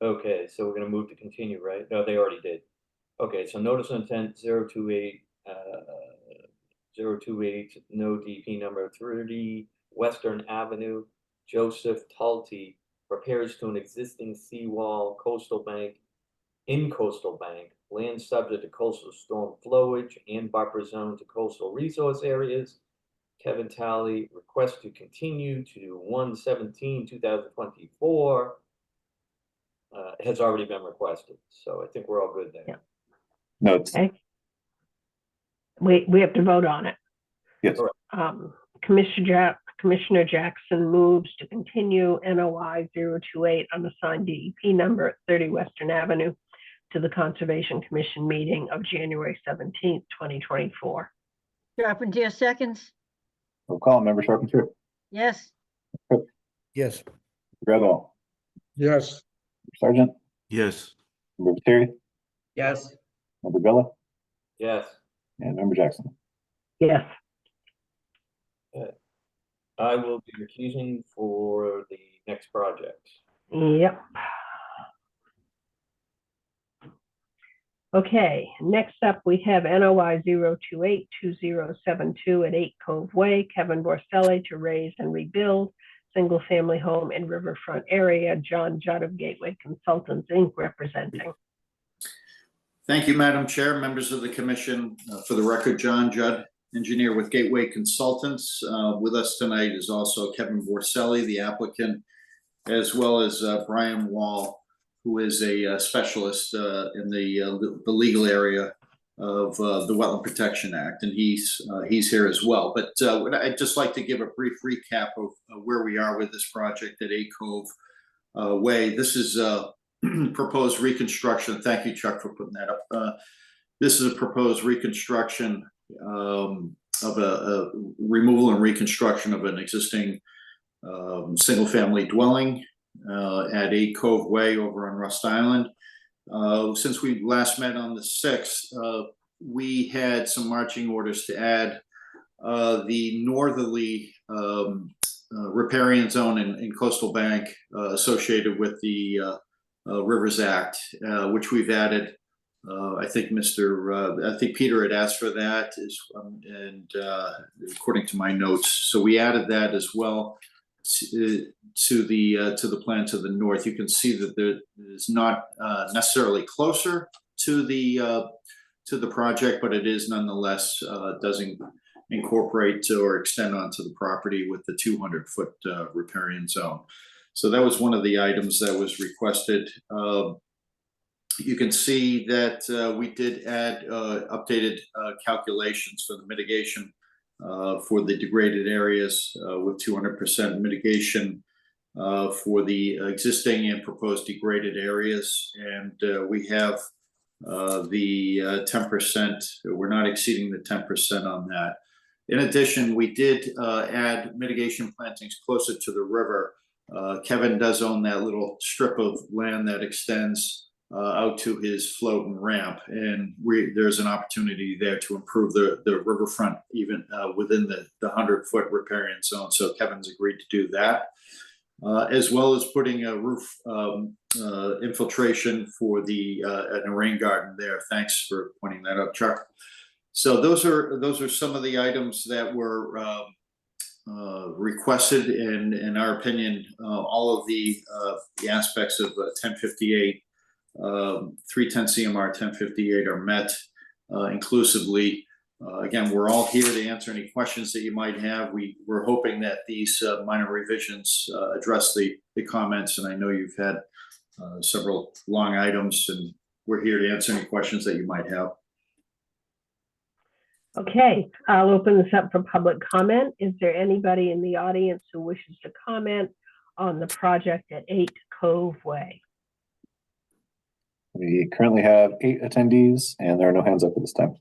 Okay, so we're gonna move to continue, right? No, they already did. Okay, so notice of intent 028, no DEP number 30 Western Avenue. Joseph Talty repairs to an existing seawall, coastal bank, land subject to coastal storm flowage and buffer zone to coastal resource areas. Kevin Talley requests to continue to 1/17/2024. Has already been requested, so I think we're all good there. Yeah. Notes. Okay. We have to vote on it. Yes. Commissioner Jackson moves to continue NOI 028 unassigned DEP number at 30 Western Avenue to the Conservation Commission meeting of January 17th, 2024. Charpentier seconds. Roll call, Member Charpentier. Yes. Yes. Gradwell. yes, Sergeant. yes, Member Terry. yes, Member Gullo. Yes, And Member Jackson. Yes. I will be recusing for the next project. Yep. Okay, next up, we have NOI 0282072 at 8 Cove Way, Kevin Borselli to raise and rebuild single-family home in riverfront area, John Judd of Gateway Consultants, Inc., representing. Thank you, Madam Chair, members of the commission. For the record, John Judd, engineer with Gateway Consultants. With us tonight is also Kevin Borselli, the applicant, as well as Brian Wall, who is a specialist in the legal area of the Wetland Protection Act, and he's here as well. But I'd just like to give a brief recap of where we are with this project at 8 Cove Way. This is proposed reconstruction. Thank you, Chuck, for putting that up. This is a proposed reconstruction a removal and reconstruction of an existing single-family dwelling at 8 Cove Way over on Rust Island. Since we last met on the 6th, we had some marching orders to add the northerly riparian zone in Coastal Bank associated with the Rivers Act, which we've added. I think Peter had asked for that, and according to my notes, so we added that as well to the plan to the north. You can see that there is not necessarily closer to the project, but it is nonetheless doesn't incorporate or extend onto the property with the 200-foot riparian zone. So that was one of the items that was requested. You can see that we did add updated calculations for the mitigation for the degraded areas with 200% mitigation for the existing and proposed degraded areas. And we have the 10%, we're not exceeding the 10% on that. In addition, we did add mitigation plantings closer to the river. Kevin does own that little strip of land that extends out to his float and ramp, and there's an opportunity there to improve the riverfront even within the 100-foot riparian zone. So Kevin's agreed to do that, as well as putting a roof infiltration for a rain garden there. Thanks for pointing that out, Chuck. So those are some of the items that were requested, and in our opinion, all of the aspects of 1058. 310 CMR 1058 are met inclusively. Again, we're all here to answer any questions that you might have. We're hoping that these minor revisions address the comments, and I know you've had several long items, and we're here to answer any questions that you might have. Okay, I'll open this up for public comment. Is there anybody in the audience who wishes to comment on the project at 8 Cove Way? We currently have 8 attendees, and there are no hands up at this time.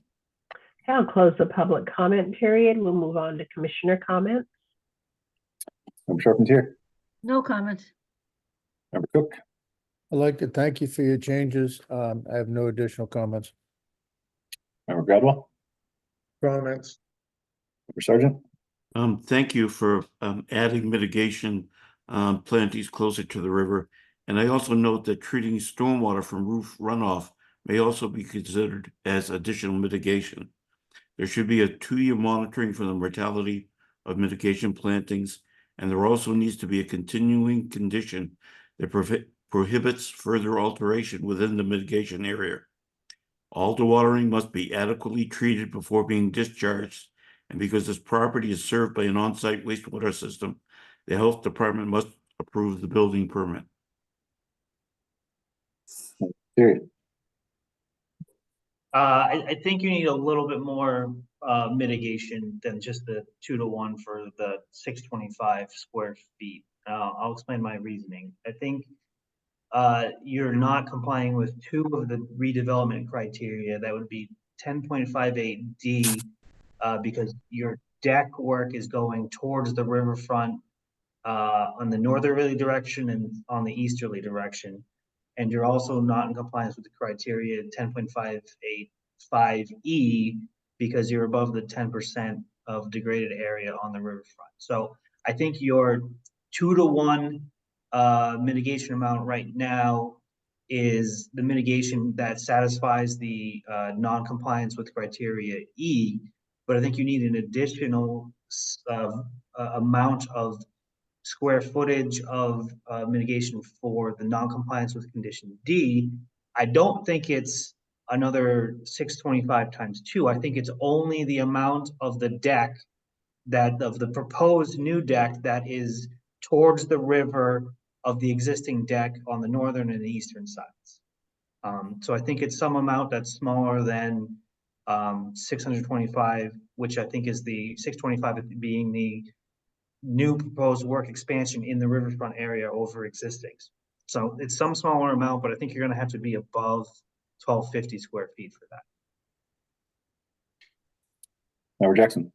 Okay, I'll close the public comment period. We'll move on to commissioner comments. Member Charpentier. No comments. Member Cook. I'd like to thank you for your changes. I have no additional comments. Member Gradwell. Comments. Member Sargent. Thank you for adding mitigation plantings closer to the river. And I also note that treating stormwater from roof runoff may also be considered as additional mitigation. There should be a 2-year monitoring for the mortality of mitigation plantings, and there also needs to be a continuing condition that prohibits further alteration within the mitigation area. All dewatering must be adequately treated before being discharged, and because this property is served by an on-site wastewater system, the health department must approve the building permit. Period. I think you need a little bit more mitigation than just the 2-to-1 for the 625 square feet. I'll explain my reasoning. I think you're not complying with 2 of the redevelopment criteria. That would be 10.58D because your deck work is going towards the riverfront on the northerly direction and on the easterly direction. And you're also not in compliance with the criteria 10.585E because you're above the 10% of degraded area on the riverfront. So I think your 2-to-1 mitigation amount right now is the mitigation that satisfies the non-compliance with criteria E, but I think you need an additional amount of square footage of mitigation for the non-compliance with condition D. I don't think it's another 625 times 2. I think it's only the amount of the deck of the proposed new deck that is towards the river of the existing deck on the northern and the eastern sides. So I think it's some amount that's smaller than 625, which I think is the 625 being the new proposed work expansion in the riverfront area over existing. So it's some smaller amount, but I think you're going to have to be above 1250 square feet for that. Member Jackson.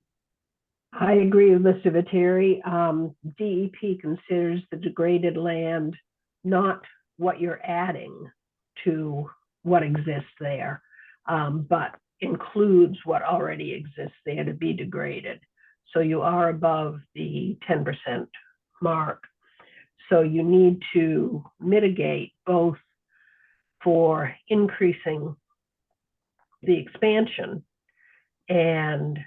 I agree with Mr. Viteri. DEP considers the degraded land not what you're adding to what exists there, but includes what already exists there to be degraded. So you are above the 10% mark. So you need to mitigate both for increasing the expansion and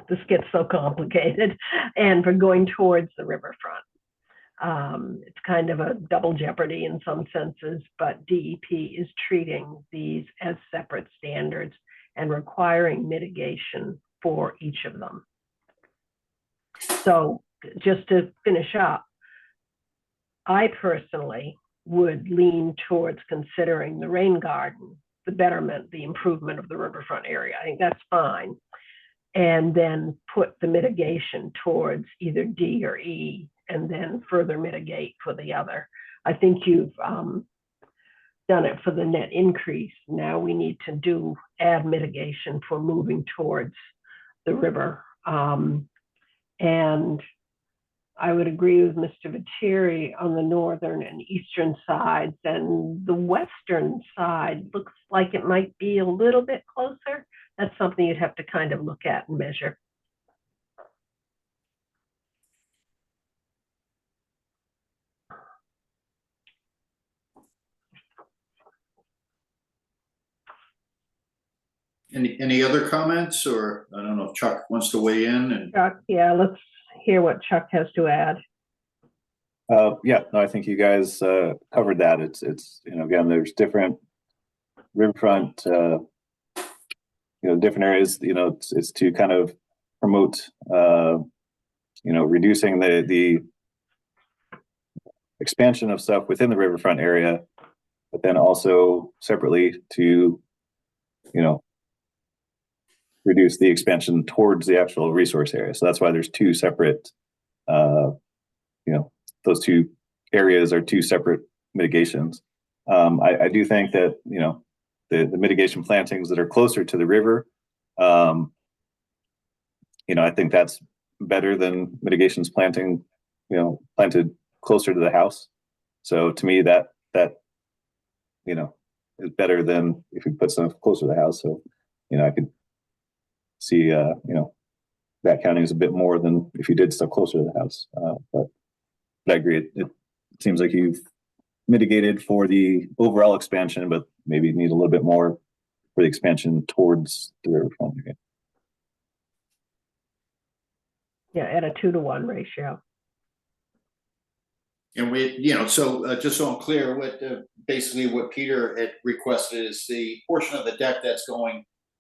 this gets so complicated, and for going towards the riverfront. It's kind of a double jeopardy in some senses, but DEP is treating these as separate standards and requiring mitigation for each of them. So just to finish up, I personally would lean towards considering the rain garden, the betterment, the improvement of the riverfront area. I think that's fine. And then put the mitigation towards either D or E, and then further mitigate for the other. I think you've done it for the net increase. Now we need to add mitigation for moving towards the river. And I would agree with Mr. Viteri on the northern and eastern sides, and the western side looks like it might be a little bit closer. That's something you'd have to kind of look at and measure. Any other comments, or I don't know if Chuck wants to weigh in and. Chuck, yeah, let's hear what Chuck has to add. Yeah, no, I think you guys covered that. It's again, there's different riverfront, different areas. It's to kind of promote, reducing the expansion of stuff within the riverfront area, but then also separately to, reduce the expansion towards the actual resource area. So that's why there's two separate, those two areas are two separate mitigations. I do think that, the mitigation plantings that are closer to the river, I think that's better than mitigations planted closer to the house. So to me, that is better than if you put stuff closer to the house. So, I could see, that counting is a bit more than if you did stuff closer to the house. But I agree. It seems like you've mitigated for the overall expansion, but maybe need a little bit more for the expansion towards the riverfront. Yeah, at a 2-to-1 ratio. And so just so I'm clear, basically what Peter had requested is the portion of the deck that's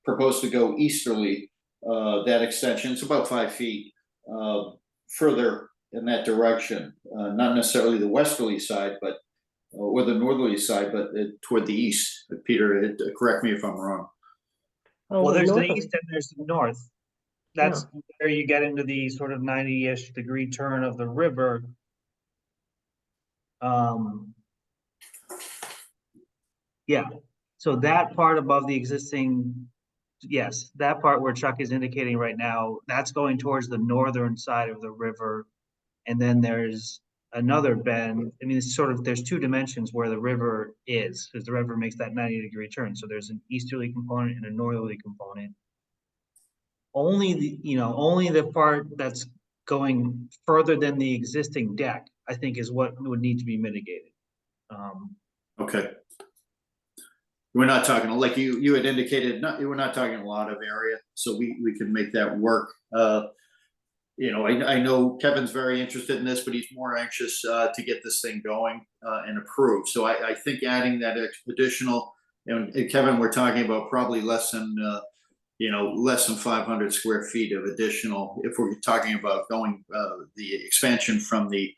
proposed to go easterly, that extension, it's about 5 feet further in that direction, not necessarily the westerly side, but or the northerly side, but toward the east. Peter, correct me if I'm wrong. Well, there's the east and there's the north. That's where you get into the sort of 90-ish degree turn of the river. Yeah, so that part above the existing, yes, that part where Chuck is indicating right now, that's going towards the northern side of the river. And then there's another bend. I mean, it's there's two dimensions where the river is, because the river makes that 90-degree turn. So there's an easterly component and a northerly component. Only the part that's going further than the existing deck, I think, is what would need to be mitigated. Okay. We're not talking, like you had indicated, we're not talking a lot of area, so we can make that work. I know Kevin's very interested in this, but he's more anxious to get this thing going and approved. So I think adding that additional, and Kevin, we're talking about probably less than 500 square feet of additional, if we're talking about going the expansion from the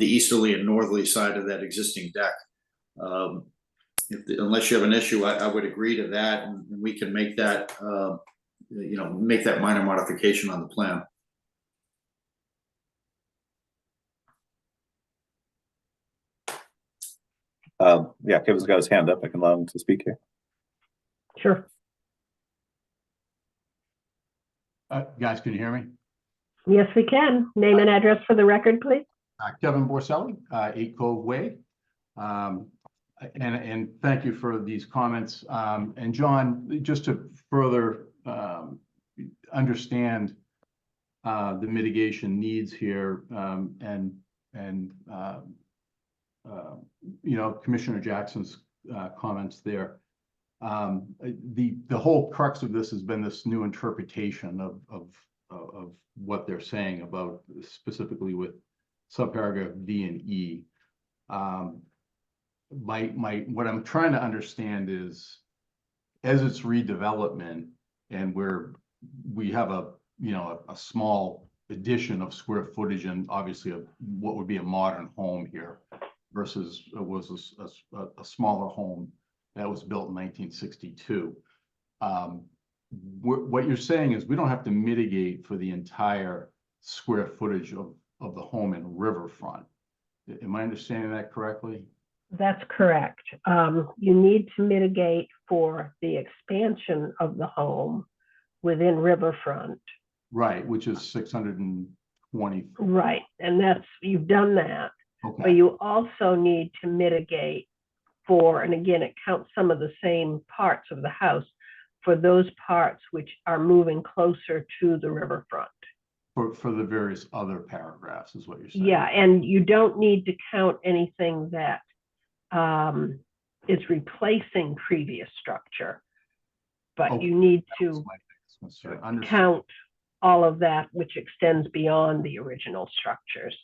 easterly and northerly side of that existing deck. Unless you have an issue, I would agree to that, and we can make that, make that minor modification on the plan. Yeah, Kevin's got his hand up. I can allow him to speak here. Sure. Guys, can you hear me? Yes, we can. Name and address for the record, please. Kevin Borselli, 8 Cove Way. And thank you for these comments. And John, just to further understand the mitigation needs here, you know, Commissioner Jackson's comments there. The whole crux of this has been this new interpretation of what they're saying about specifically with subparagraph D and E. What I'm trying to understand is, as it's redevelopment and we have a small addition of square footage and obviously what would be a modern home here versus it was a smaller home that was built in 1962. What you're saying is we don't have to mitigate for the entire square footage of the home in Riverfront. Am I understanding that correctly? That's correct. You need to mitigate for the expansion of the home within Riverfront. Right, which is 620. Right, and you've done that. Okay. But you also need to mitigate for, and again, it counts some of the same parts of the house, for those parts which are moving closer to the riverfront. For the various other paragraphs is what you're saying. Yeah, and you don't need to count anything that is replacing previous structure, but Okay. you need That was to my next concern. Understood. count all of that which extends beyond the original structures.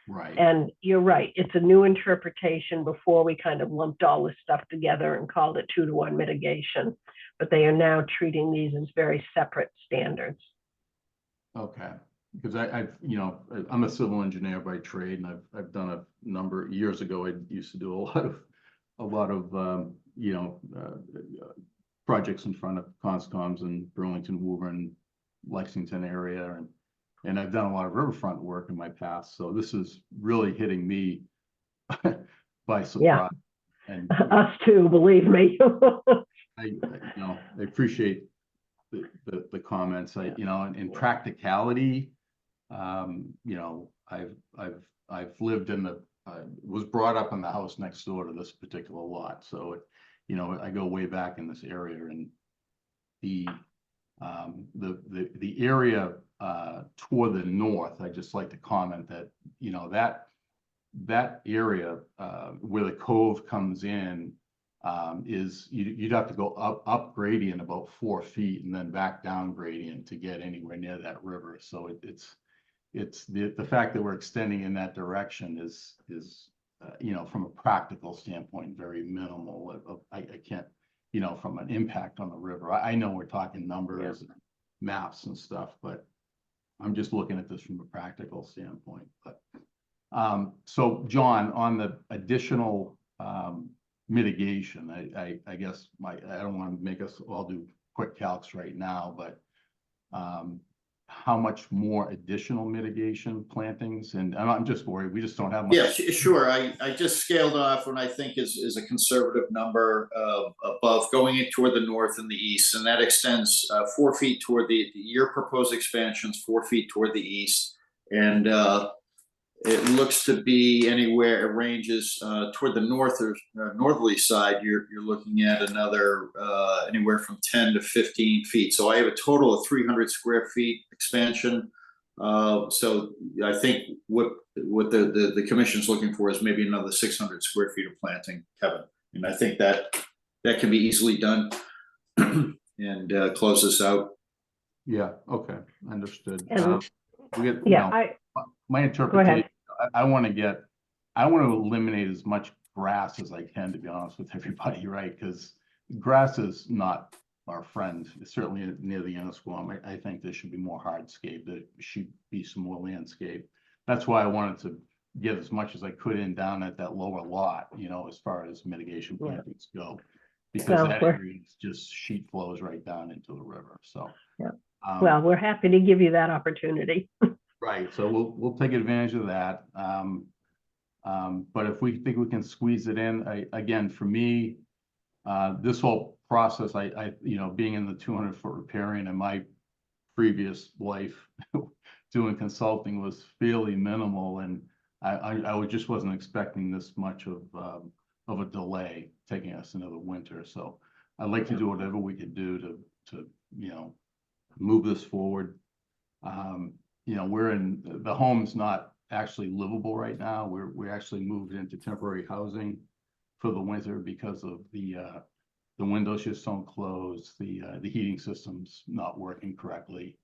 Right. And you're right, it's a new interpretation. Before we kind of lumped all this stuff together and called it 2-to-1 mitigation, but they are now treating these as very separate standards. Okay, because I'm a civil engineer by trade, and I've done a number years ago. I used to do a lot of projects in front of Conscoms in Burlington, Woburn, Lexington area, and I've done a lot of riverfront work in my past. So this is really hitting me by surprise. Yeah. And Us too, believe me. I appreciate the comments. In practicality, I've lived in was brought up in the house next door to this particular lot. So, I go way back in this area, and the area toward the north, I just like to comment that, that area where the cove comes in, is you'd have to go up gradient about 4 feet and then back down gradient to get anywhere near that river. So it's the fact that we're extending in that direction is from a practical standpoint very minimal. I can't, from an impact on the river. I know we're talking numbers, and maps and stuff, but I'm just looking at this from a practical standpoint. But so John, on the additional mitigation, I guess I don't want to make us all do quick calcs right now, but how much more additional mitigation plantings? And I'm just worried we just don't have much. Yeah, sure. I just scaled off what I think is a conservative number above, going it toward the north and the east, and that extends 4 feet toward your proposed expansions, 4 feet toward the east, and it looks to be anywhere. It ranges toward the north or northerly side. You're looking at another anywhere from 10 to 15 feet. So I have a total of 300 square feet expansion. So I think what the commission's looking for is maybe another 600 square feet of planting, Kevin. And I think that can be easily done and close this out. Yeah. Okay. Understood. And, my interpretation. I want to eliminate as much grass as I can, to be honest with everybody, right? Because grass is not our friend. It's certainly near the Ennisquam. I think there should be more hardscape. There should be some more landscape. That's why I wanted to get as much as I could in down at that lower lot, as far as mitigation plantings go, because that area is just sheet flows right down into the river. So, well, we're happy to give you that opportunity. Right, so we'll take advantage of that. But if we think we can squeeze it in, again, for me, this whole process, being in the 200-foot riparian and my previous life doing consulting was fairly minimal, and just wasn't expecting this much of a delay taking us another winter. So I'd like to do whatever we could do to move this forward. The home's not actually livable right now. We actually moved into temporary housing for the winter because of the windows just don't close, the heating system's not working correctly.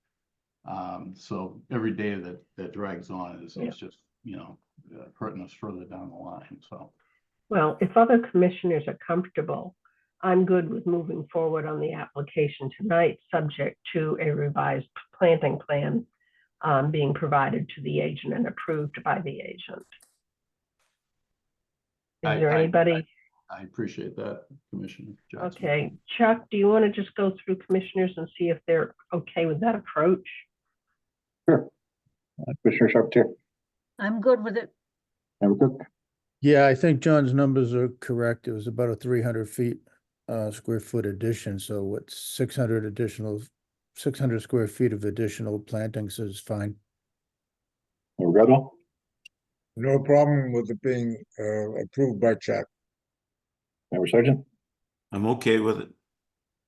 So every day that drags on is just, hurting us further down the line, so. Well, if other commissioners are comfortable, I'm good with moving forward on the application tonight, subject to a revised planting plan being provided to the agent and approved by the agent. Is there anybody? I appreciate that, Commissioner Jackson. Okay, Chuck, do you want to just go through commissioners and see if they're okay with that approach? Sure. Commissioner Charpentier. I'm good with it. Member Cook. Yeah, I think John's numbers are correct. It was about a 300 feet square foot addition. So what 600 square feet of additional plantings is fine. Member Gradwell. No problem with it being approved by Chuck. Member Sargent. I'm okay with it.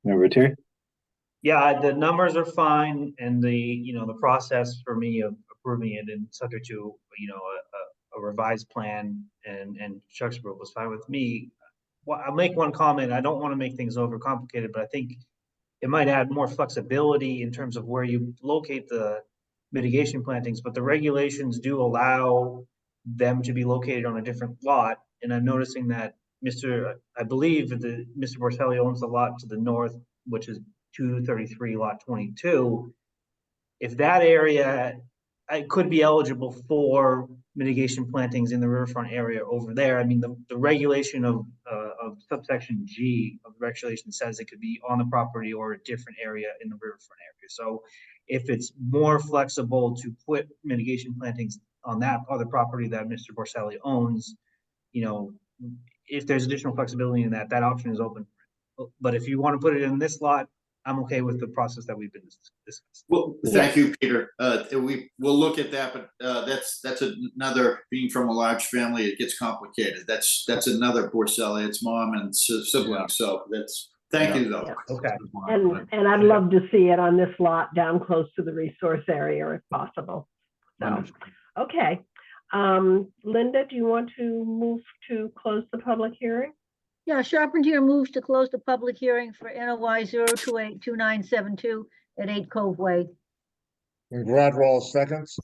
Member Terry. Yeah, the numbers are fine, and the process for me of approving it and subject to, a revised plan and Chuck's approval was fine with me. Well, I'll make one comment. I don't want to make things overcomplicated, but I think it might add more flexibility in terms of where you locate the mitigation plantings, but the regulations do allow them to be located on a different lot. And I'm noticing that I believe that Mr. Borselli owns the lot to the north, which is 233 lot 22. If that area, I could be eligible for mitigation plantings in the riverfront area over there. I mean, the regulation of subsection G of the regulation says it could be on the property or a different area in the riverfront area. So if it's more flexible to put mitigation plantings on that other property that Mr. Borselli owns, if there's additional flexibility in that option is open. But if you want to put it in this lot, I'm okay with the process that we've been discussing. Well, thank you, Peter. We'll look at that, but that's another, being from a large family, it gets complicated. That's another Borselli, it's mom and siblings. So thank you though. Yeah. Okay. And I'd love to see it on this lot down close to the resource area if possible. So, okay. Linda, do you want to move to close the public hearing? Yeah, Charpentier moves to close the public hearing for NOI 0282972 at 8 Cove Way. And Gradwell seconds.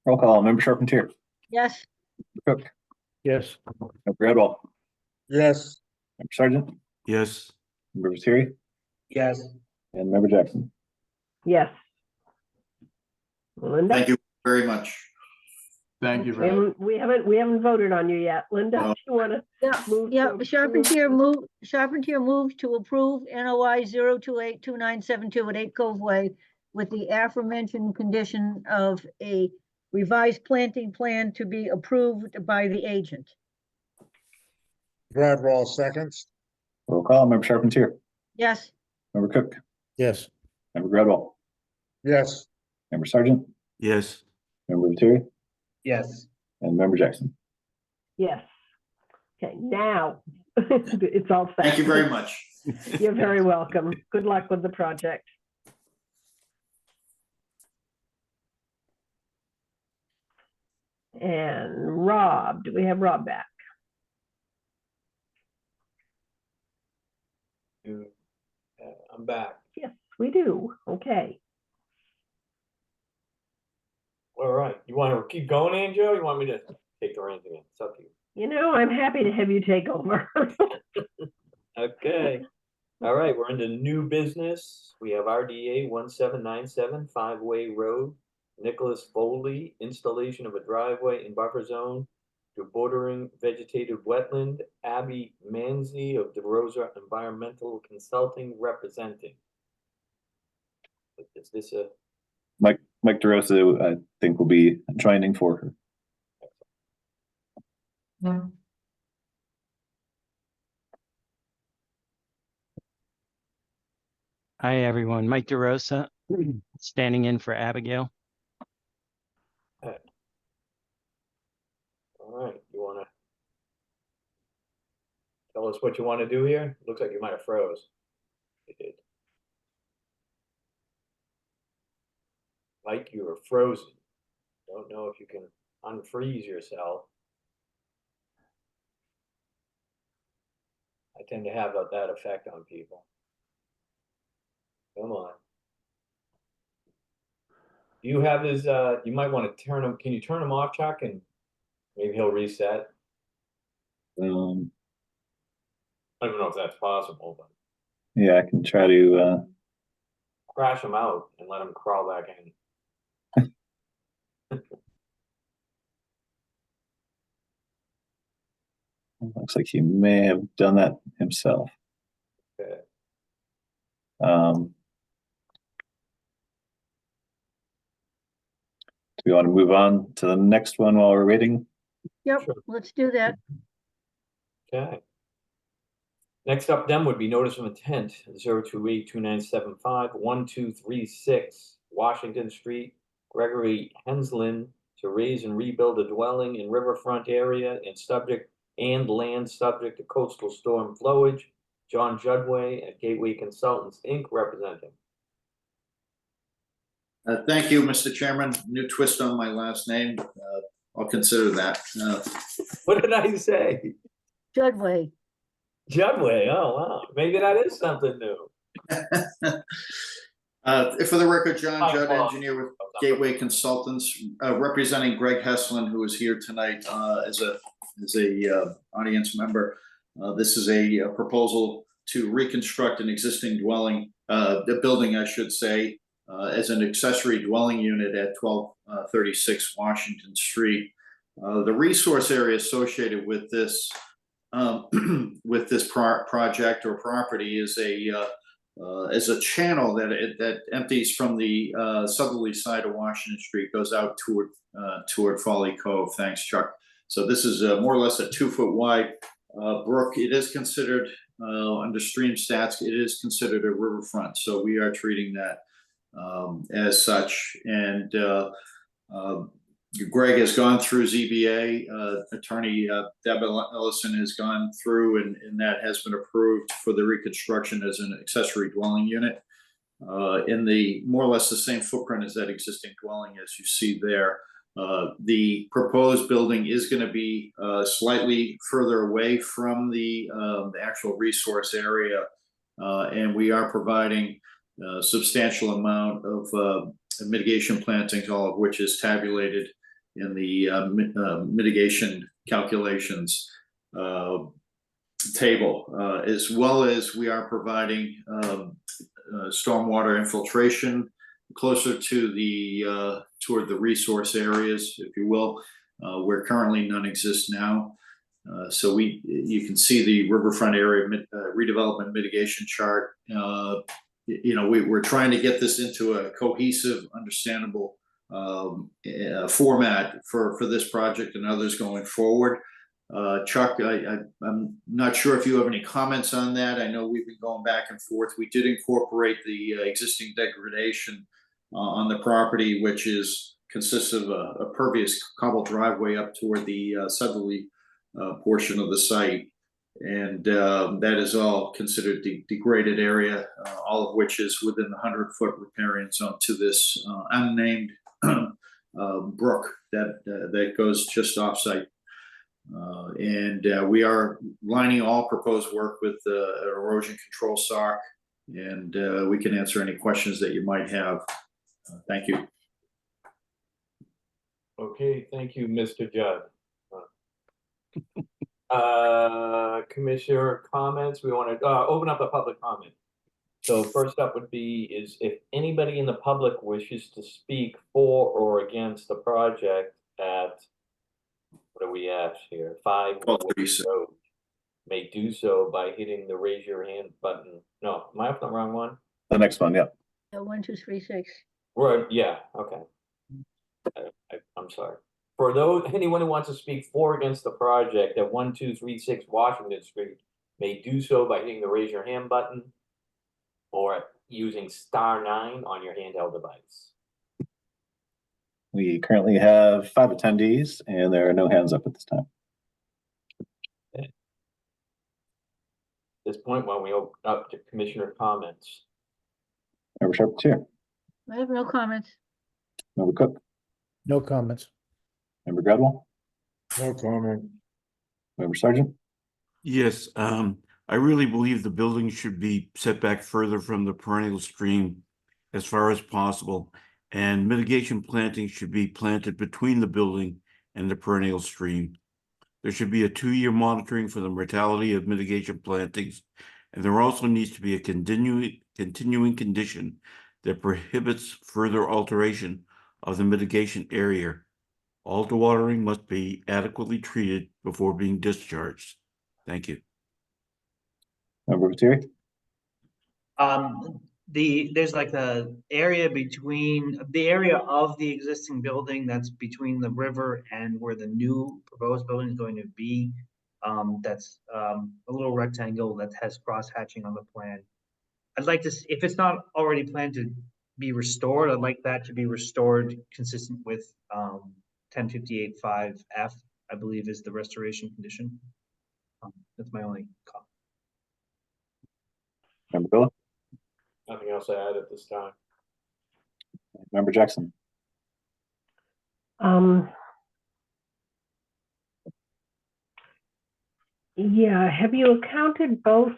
Roll call. Member Charpentier. Yes, Cook. Yes. Member Gradwell. Yes. Member Sargent. Yes. Member Terry. Yes. And Member Jackson. Yes. Linda? Thank you very much. Thank you very much. We haven't voted on you yet. Linda, do you want to move? yeah, to Charpentier moves to approve NOI 0282972 at 8 Cove Way with the aforementioned condition of a revised planting plan to be approved by the agent. Gradwell seconds. Roll call. Member Charpentier. Yes, Member Cook. Yes. Member Gradwell. Yes. Member Sargent. Yes. Member Terry. Yes. And Member Jackson. Yes. Okay, now it's all set. Thank you very much. You're very welcome. Good luck with the project. And Rob, do we have Rob back? I'm back. Yes, we do. Okay. All right. You want to keep going, Angel? Or you want me to take the reins again? It's up to you. I'm happy to have you take over. Okay. All right, we're into new business. We have RDA 1797 5-Way Road, Nicholas Foley, installation of a driveway in buffer zone to bordering vegetative wetland, Abby Manzi of DeRosa Environmental Consulting representing. Is this a? Mike DeRosa, I think, will be joining for her. Hi, everyone. Mike DeRosa, standing in for Abigail. All right, you wanna tell us what you wanna do here? Looks like you might have froze. You did. Like you were frozen. Don't know if you can unfreeze yourself. I tend to have that effect on people. Come on. Do you have his, you might want to turn him, can you turn him off, Chuck, and maybe he'll reset? I don't know if that's possible, but Yeah, I can try to, crash him out and let him crawl back in. looks like he may have done that himself. Okay. Do we want to move on to the next one while we're waiting? Yep, Sure. let's do that. Okay. Next up then would be notice of intent, 0282975-1236 Washington Street, Gregory Henslin, to raise and rebuild a dwelling in riverfront area and land subject to coastal storm flowage. John Judway at Gateway Consultants, Inc., representing. Thank you, Mr. Chairman. New twist on my last name. I'll consider that. What did I say? Judway. Judway, oh wow, maybe that is something new. For the record, John Hi, Judd, Paul. engineer with Gateway Consultants, representing Greg Heslin, who is here tonight as a audience member. This is a proposal to reconstruct an existing dwelling, the building, I should say, as an accessory dwelling unit at 1236 Washington Street. The resource area associated with this project or property is a channel that empties from the southerly side of Washington Street, goes out toward Folly Cove. Thanks, Chuck. So this is more or less a 2-foot wide brook. It is considered under stream stats, it is considered a riverfront. So we are treating that as such. And Greg has gone through ZBA, attorney Deb Ellison has gone through and that has been approved for the reconstruction as an accessory dwelling unit in the more or less the same footprint as that existing dwelling as you see there. The proposed building is going to be slightly further away from the actual resource area, and we are providing a substantial amount of mitigation plantings, all of which is tabulated in the mitigation calculations table, as well as we are providing stormwater infiltration closer to the toward the resource areas, if you will, where currently none exist now. So you can see the riverfront area redevelopment mitigation chart. We're trying to get this into a cohesive, understandable format for this project and others going forward. Chuck, I'm not sure if you have any comments on that. I know we've been going back and forth. We did incorporate the existing degradation on the property, which consists of a pervious cobble driveway up toward the southerly portion of the site. And that is all considered degraded area, all of which is within the 100-foot riparian zone to this unnamed brook that goes just off-site. And we are lining all proposed work with an erosion control SOC, and we can answer any questions that you might have. Thank you. Okay, thank you, Mr. Judd. Commissioner comments, we want to open up a public comment. So first up would be is if anybody in the public wishes to speak for or against the project at, what are we at here, 5 Road, may do so by hitting the raise your hand button. No, am I up the wrong one? The next one, yeah. 1, 2, 3, 6. Right, yeah, okay. I'm sorry. For anyone who wants to speak for or against the project at 1236 Washington Street may do so by hitting the raise your hand button, or using *9 on your handheld device. We currently have 5 attendees and there are no hands up at this time. At this point, when we open up to commissioner comments, Member Sharp, Chair. I have no comments. Member Cook, No comments. Member Gradwell, No comment. Member Sergeant. Yes, I really believe the building should be set back further from the perennial stream as far as possible. And mitigation planting should be planted between the building and the perennial stream. There should be a 2-year monitoring for the mortality of mitigation plantings. And there also needs to be a continuing condition that prohibits further alteration of the mitigation area. All dewatering must be adequately treated before being discharged. Thank you. Member Viteri. There's like the area of the existing building that's between the river and where the new proposed building is going to be. That's a little rectangle that has cross hatching on the plan. I'd like to, if it's not already planned to be restored, I'd like that to be restored consistent with 1058.5F, I believe is the restoration condition. That's my only comment. Member Villa. nothing else to add at this time. Member Jackson. Yeah, have you accounted both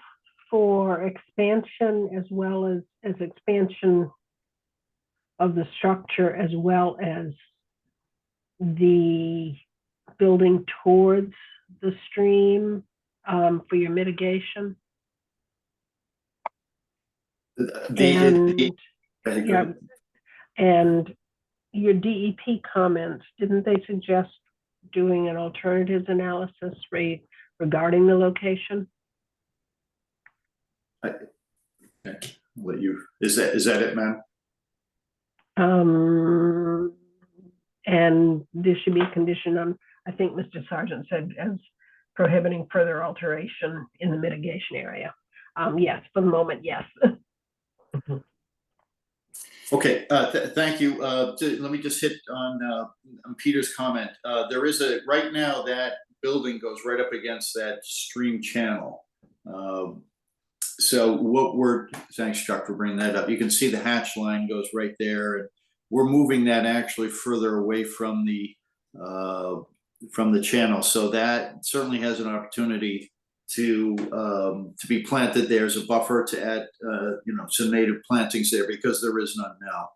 for expansion as well as expansion of the structure as well as the building towards the stream for your mitigation? And your DEP comments, didn't they suggest doing an alternatives analysis regarding the location? Let you, is that it, ma'am? And there should be a condition on, I think Mr. Sargent said, as prohibiting further alteration in the mitigation area. Yes, for the moment, yes. Okay, thank you. Let me just hit on Peter's comment. There is right now that building goes right up against that stream channel. So thanks Chuck for bringing that up. You can see the hatch line goes right there. And we're moving that actually further away from the channel. So that certainly has an opportunity to be planted there as a buffer to add, some native plantings there because there is none now.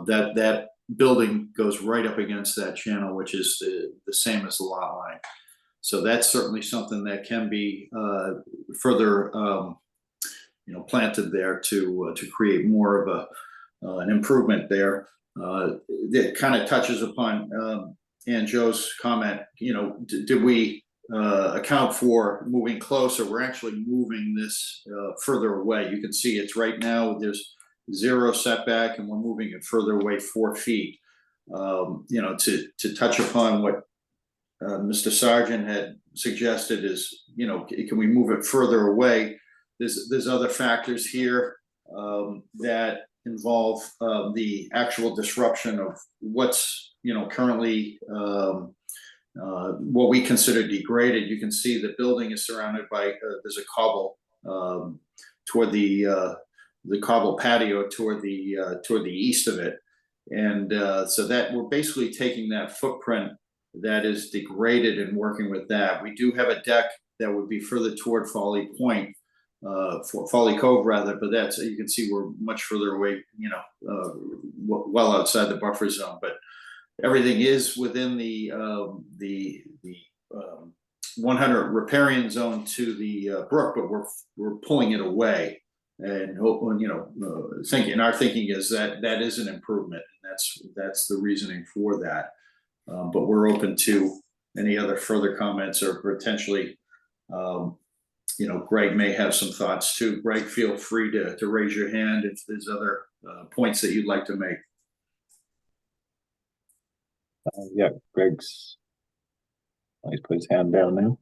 That building goes right up against that channel, which is the same as the lot line. So that's certainly something that can be further, planted there to create more of an improvement there. That kind of touches upon Ann Joe's comment. Did we account for moving closer? We're actually moving this further away. You can see it's right now there's 0 setback, and we're moving it further away 4 feet. To touch upon what Mr. Sargent had suggested is, can we move it further away? There's other factors here that involve the actual disruption of what's currently what we consider degraded. You can see the building is surrounded by there's a cobble toward the cobble patio toward the east of it, and so that we're basically taking that footprint that is degraded and working with that. We do have a deck that would be further toward Folly Point, for Folly Cove rather, but that's, you can see we're much further away, well outside the buffer zone. But everything is within the 100 riparian zone to the brook, but we're pulling it away, and our thinking is that that is an improvement, and that's the reasoning for that. But we're open to any other further comments or potentially. Greg may have some thoughts too. Greg, feel free to raise your hand if there's other points that you'd like to make. Yeah, Greg's. He's put his hand down now.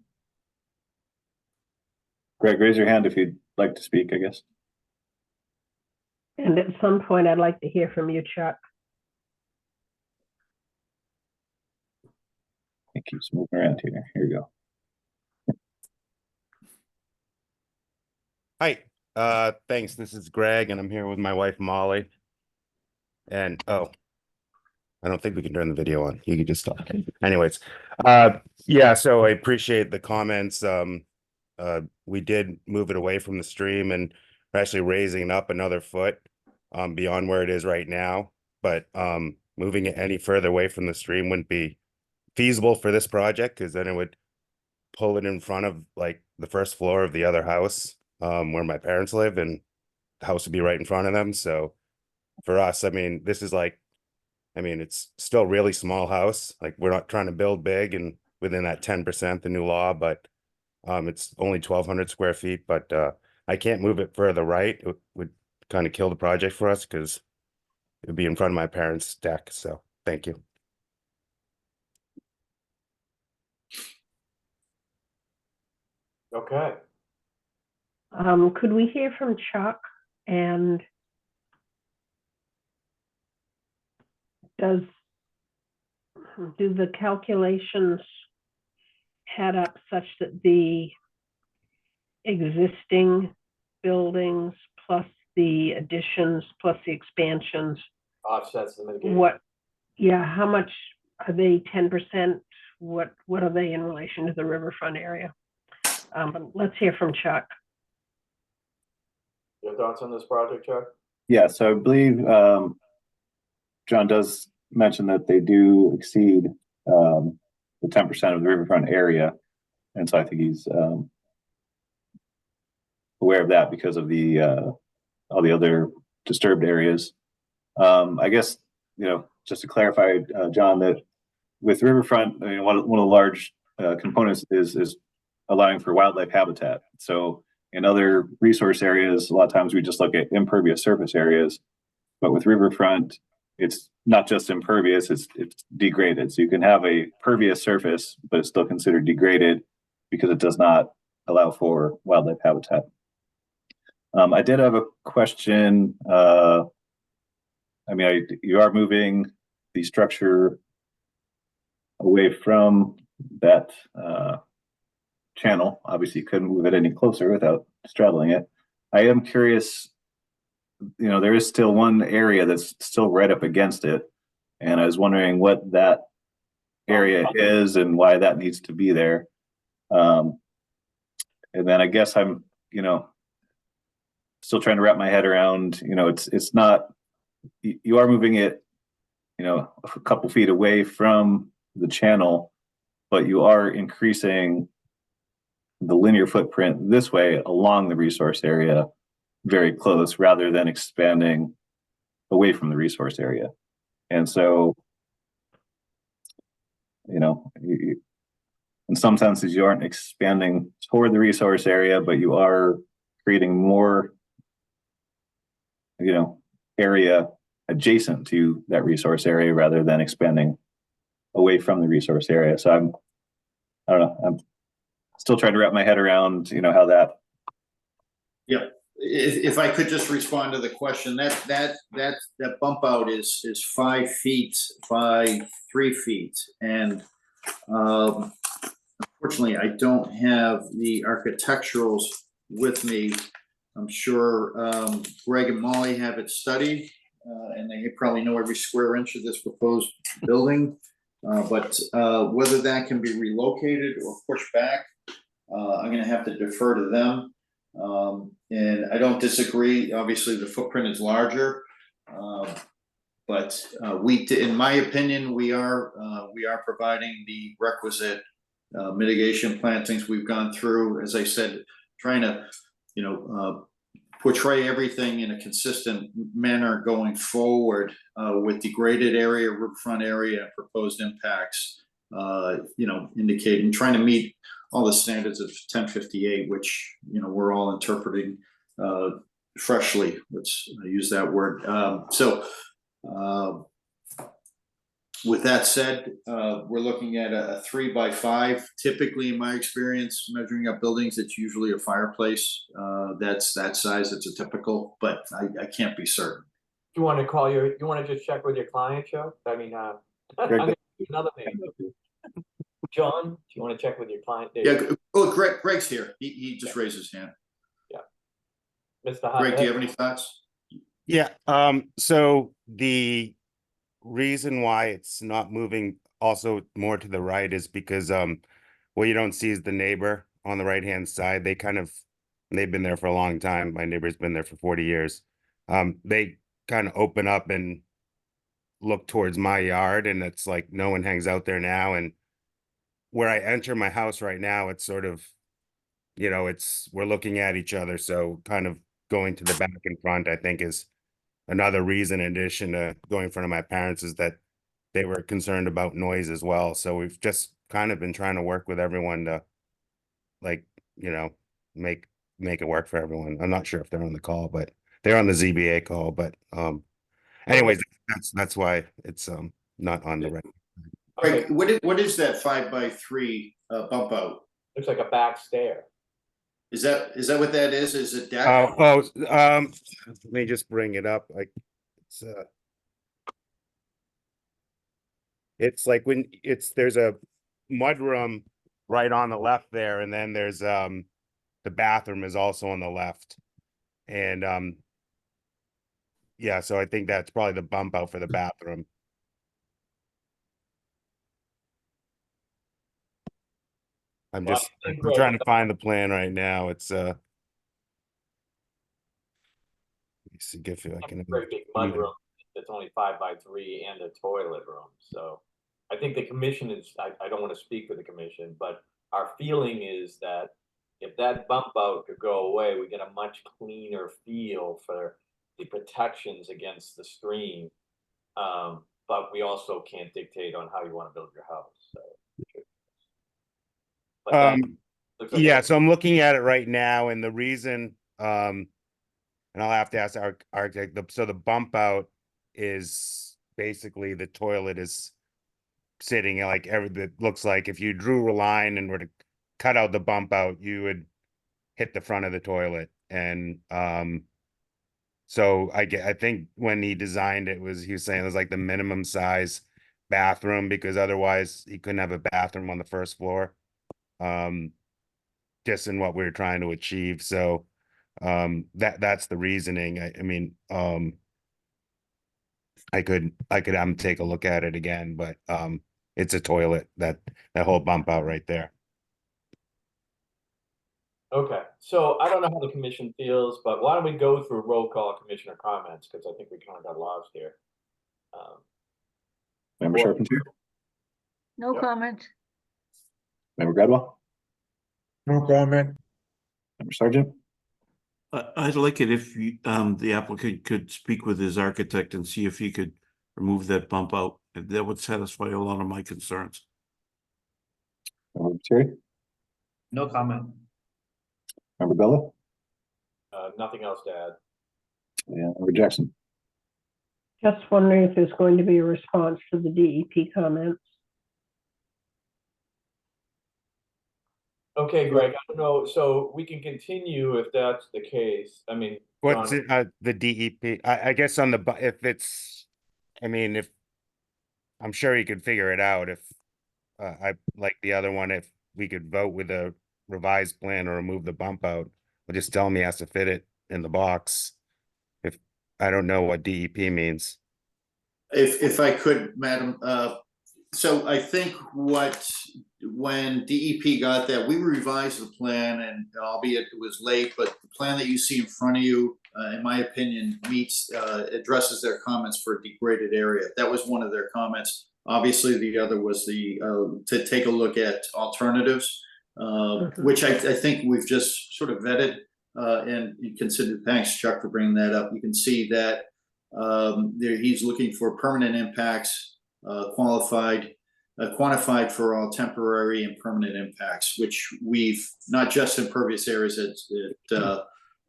Greg, raise your hand if you'd like to speak, I guess. And at some point, I'd like to hear from you, Chuck. It keeps moving around here. Here we go. Hi, thanks. This is Greg, and I'm here with my wife Molly. And oh, I don't think we can turn the video on. You can just talk. Anyways, yeah, so I appreciate the comments. We did move it away from the stream, and we're actually raising it up another foot beyond where it is right now. But moving it any further away from the stream wouldn't be feasible for this project, because then it would pull it in front of like the first floor of the other house where my parents live, and the house would be right in front of them. So for us, I mean, this is like, I mean, it's still a really small house. Like, we're not trying to build big and within that 10%, the new law, but it's only 1,200 square feet, but I can't move it further right. It would kind of kill the project for us because it would be in front of my parents' deck. So thank you. Okay. Could we hear from Chuck? And do the calculations add up such that the existing buildings plus the additions plus the expansions, Offsets the mitigation. how much are they? 10%? What are they in relation to the riverfront area? Let's hear from Chuck. Your thoughts on this project, Chuck? Yeah, so I believe John does mention that they do exceed the 10% of the riverfront area. And so I think he's aware of that because of the all the other disturbed areas. I guess, just to clarify, John, that with riverfront, I mean, one of the large components is allowing for wildlife habitat. So in other resource areas, a lot of times we just look at impervious surface areas, but with riverfront, it's not just impervious, it's degraded. So you can have a pervious surface, but it's still considered degraded because it does not allow for wildlife habitat. I did have a question. You are moving the structure away from that channel. Obviously, you couldn't move it any closer without straddling it. I am curious, there is still one area that's still right up against it. And I was wondering what that area is and why that needs to be there. And then I guess I'm, still trying to wrap my head around, it's not, you are moving it, a couple feet away from the channel, but you are increasing the linear footprint this way along the resource area very close rather than expanding away from the resource area. And so, in some senses, you aren't expanding toward the resource area, but you are creating more, area adjacent to that resource area rather than expanding away from the resource area. So I don't know, I'm still trying to wrap my head around, how that. Yeah, if I could just respond to the question, that bump out is 5 feet by 3 feet, and unfortunately, I don't have the architecturals with me. I'm sure Greg and Molly have it studied, and they probably know every square inch of this proposed building. But whether that can be relocated or pushed back, I'm going to have to defer to them. And I don't disagree. Obviously, the footprint is larger, but in my opinion, we are providing the requisite mitigation plantings. We've gone through, as I said, trying to portray everything in a consistent manner going forward with degraded area, riverfront area, proposed impacts. Indicating, trying to meet all the standards of 1058, which we're all interpreting freshly. Let's use that word. With that said, we're looking at a 3x5. Typically, in my experience, measuring up buildings, it's usually a fireplace. That's that size. It's a typical, but I can't be certain. Do you want to call you want to just check with your client, Joe? I mean, I'm gonna do another name. John, do you want to check with your client? Yeah. Oh, Greg's here. He just raised his hand. Yeah. Mr. Greg, do you have any thoughts? Yeah, so the reason why it's not moving also more to the right is because what you don't see is the neighbor on the right-hand side. They've been there for a long time. My neighbor's been there for 40 years. They kind of open up and look towards my yard, and it's like no one hangs out there now. And where I enter my house right now, it's sort of, we're looking at each other. So kind of going to the back and front, I think, is another reason, in addition to going in front of my parents, is that they were concerned about noise as well. So we've just kind of been trying to work with everyone to, like, make it work for everyone. I'm not sure if they're on the call, but they're on the ZBA call. But anyways, that's why it's not on the right. Greg, what is that 5x3 bump out? Looks like a back stair. Is that what that is? Is it deck? Let me just bring it up. Like it's like when there's a mudroom right on the left there, and then there's the bathroom is also on the left. And yeah, so I think that's probably the bump out for the bathroom. I'm trying to find the plan right now. It's let me see if I can. Very big mudroom. It's only 5x3 and a toilet room. So I think the commission is. I don't want to speak for the commission, but our feeling is that if that bump out could go away, we get a much cleaner feel for the protections against the stream. But we also can't dictate on how you want to build your house. So. Yeah, so I'm looking at it right now, and the reason, and I'll have to ask our architect. So the bump out is basically the toilet is sitting like it looks like if you drew a line and were to cut out the bump out, you would hit the front of the toilet. And so I think when he designed it, he was saying it was like the minimum size bathroom, because otherwise he couldn't have a bathroom on the first floor. Just in what we were trying to achieve. So that's the reasoning. I mean, I could take a look at it again, but it's a toilet, that whole bump out right there. Okay, so I don't know how the commission feels, but why don't we go through roll call commissioner comments, because I think we kind of got lost here. Member Charpentier? No comment. Member Gradwell? No comment. Member Sargent? I'd like it if the applicant could speak with his architect and see if he could remove that bump out. That would satisfy a lot of my concerns. Member Terry? No comment. Member Bella? Nothing else to add. And Member Jackson? Just wondering if there's going to be a response to the DEP comments. Okay, Greg, I don't know, so we can continue if that's the case. I mean, What's John, the DEP? I guess on if I'm sure he could figure it out. If I like the other one, if we could vote with a revised plan or remove the bump out, or just tell him he has to fit it in the box. If I don't know what DEP means. If I could, Madam, so I think when DEP got that, we revised the plan, and albeit it was late, but the plan that you see in front of you, in my opinion, addresses their comments for a degraded area. That was one of their comments. Obviously, the other was to take a look at alternatives, which I think we've just sort of vetted and considered. Thanks, Chuck, for bringing that up. You can see that he's looking for permanent impacts, quantified for all temporary and permanent impacts, which we've not just impervious areas at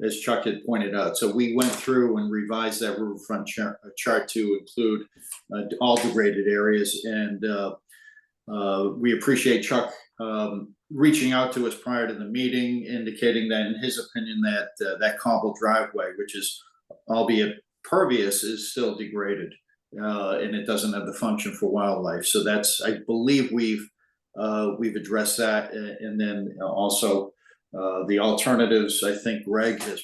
as Chuck had pointed out. So we went through and revised that riverfront chart to include all degraded areas. And we appreciate Chuck reaching out to us prior to the meeting, indicating that in his opinion that that cobbled driveway, which is albeit pervious, is still degraded. And it doesn't have the function for wildlife. So that's, I believe we've addressed that. And then also the alternatives, I think Greg has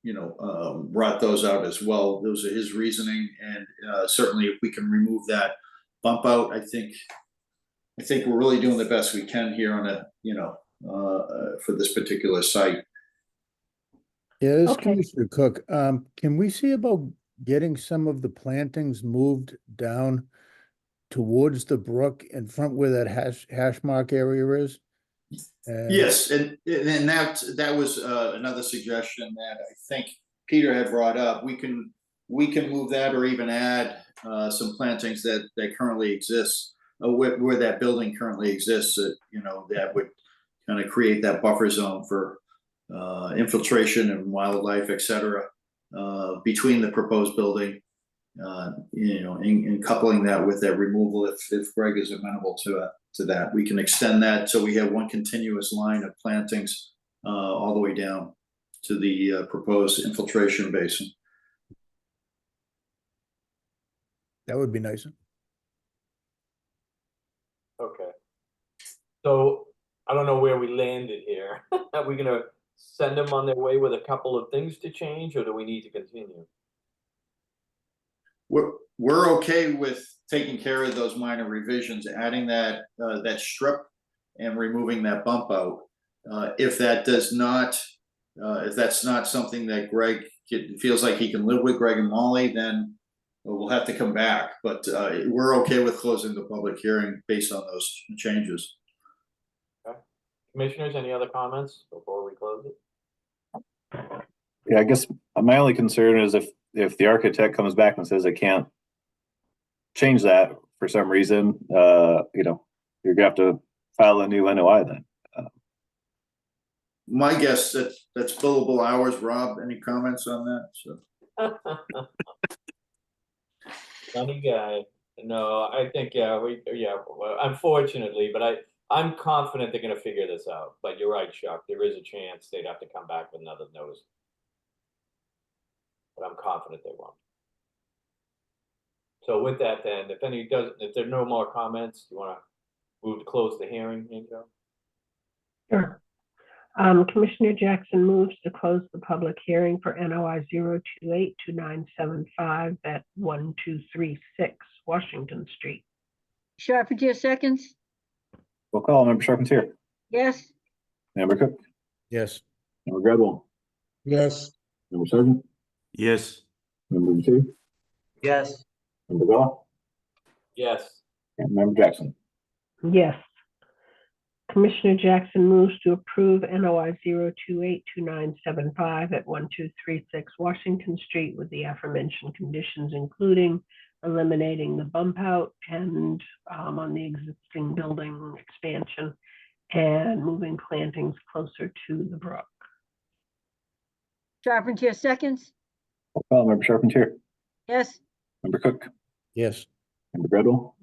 brought those out as well. Those are his reasoning. And certainly if we can remove that bump out, I think we're really doing the best we can here on for this particular site. Yeah, this is Okay. Commissioner Cook. Can we see about getting some of the plantings moved down towards the brook in front where that hash mark area is? Yes, and that was another suggestion that I think Peter had brought up. We can move that or even add some plantings that currently exist where that building currently exists. That would kind of create that buffer zone for infiltration and wildlife, etc. Between the proposed building, and coupling that with that removal, if Greg is amenable to that, we can extend that so we have one continuous line of plantings all the way down to the proposed infiltration basin. That would be nice. Okay. So I don't know where we landed here. Are we gonna send them on their way with a couple of things to change, or do we need to continue? We're okay with taking care of those minor revisions, adding that strip and removing that bump out. If that's not something that Greg feels like he can live with, Greg and Molly, then we'll have to come back. But we're okay with closing the public hearing based on those changes. Okay. Commissioners, any other comments before we close it? Yeah, I guess my only concern is if the architect comes back and says they can't change that for some reason, you're gonna have to file a new NOI then. My guess that's billable hours. Rob, any comments on that? So. Funny guy. No, I think well, unfortunately, but I'm confident they're gonna figure this out. But you're right, Chuck. There is a chance they'd have to come back with another notice. But I'm confident they won't. So with that, then, if there are no more comments, do you want to move to close the hearing, Angel? Sure. Commissioner Jackson moves to close the public hearing for NOI 0282975 at 1236 Washington Street. Charpentier seconds. We'll call Member Charpentier, Yes. Member Cook, Yes. Member Gradwell, Yes, Member Sargent, Yes, Member Materi, Yes. Member Bella, Yes. and Member Jackson. Yes. Commissioner Jackson moves to approve NOI 0282975 at 1236 Washington Street with the aforementioned conditions, including eliminating the bump out and on the existing building expansion and moving plantings closer to the brook. Charpentier seconds. We'll call Member Charpentier, Yes. Member Cook, Yes. Member Gradwell,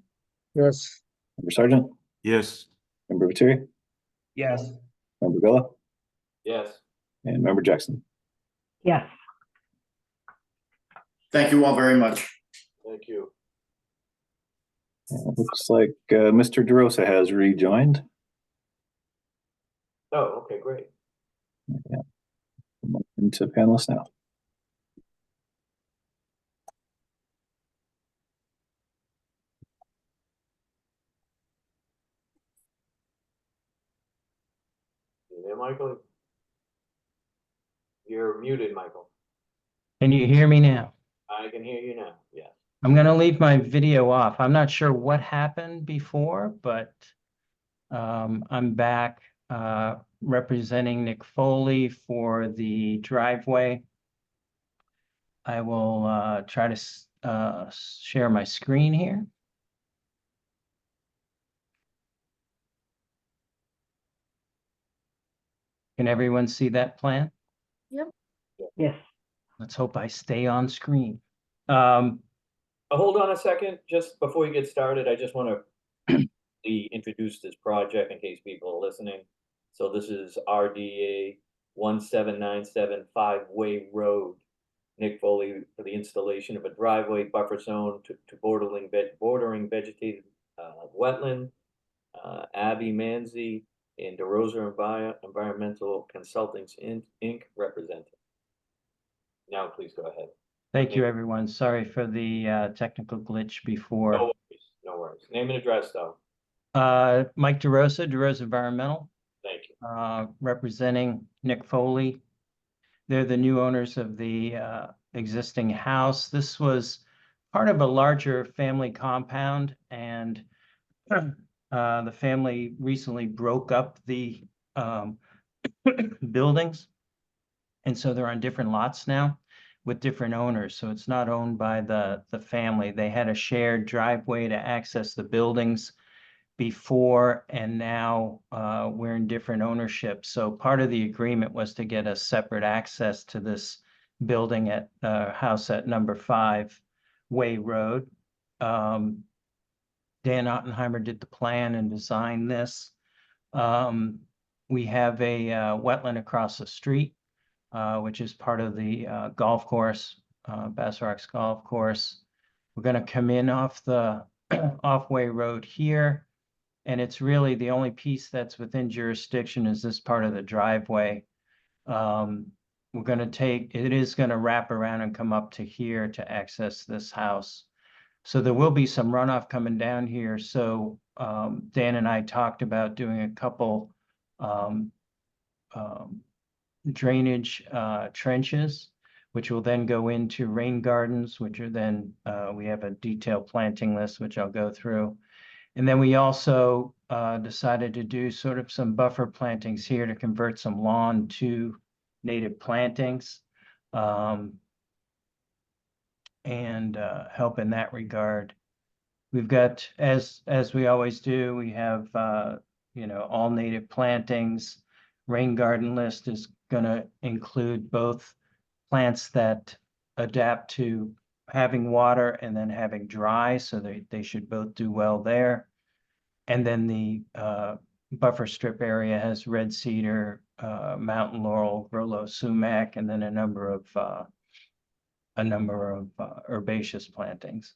yes, Member Sargent, yes, Member Materi, Yes. Member Bella, Yes. and Member Jackson. Yes. Thank you all very much. Thank you. It looks like Mr. DeRosa has rejoined. Oh, okay, great. Yeah. Into panelists now. You there, Michael? You're muted, Michael. Can you hear me now? I can hear you now. Yes. I'm gonna leave my video off. I'm not sure what happened before, but I'm back representing Nick Foley for the driveway. I will try to share my screen here. Can everyone see that plan? Yes. Let's hope I stay on screen. Hold on a second, just before you get started, I just want to introduce this project in case people are listening. So this is RDA 1797 5-Way Road. Nick Foley for the installation of a driveway buffer zone to bordering vegetated wetland. Abby Manzi and DeRosa Environmental Consultants Inc. representing. Now, please go ahead. Thank you, everyone. Sorry for the technical glitch before. No worries, no worries. Name and address, though. Mike DeRosa, DeRosa Environmental, Thank you. representing Nick Foley. They're the new owners of the existing house. This was part of a larger family compound, and the family recently broke up the buildings. And so they're on different lots now with different owners. So it's not owned by the family. They had a shared driveway to access the buildings before, and now we're in different ownership. So part of the agreement was to get a separate access to this building at house at number 5 Way Road. Dan Ottenheimer did the plan and designed this. We have a wetland across the street, which is part of the golf course, Bass Rocks Golf Course. We're going to come in off the off-way road here, and it's really the only piece that's within jurisdiction is this part of the driveway. We're going to it is going to wrap around and come up to here to access this house. So there will be some runoff coming down here. So Dan and I talked about doing a couple drainage trenches, which will then go into rain gardens, which are then, we have a detailed planting list, which I'll go through. And then we also decided to do sort of some buffer plantings here to convert some lawn to native plantings, and help in that regard. We've got, as we always do, we have, all native plantings. Rain garden list is going to include both plants that adapt to having water and then having dry, so they should both do well there. And then the buffer strip area has red cedar, mountain laurel, Verlo sumac, and then a number of herbaceous plantings.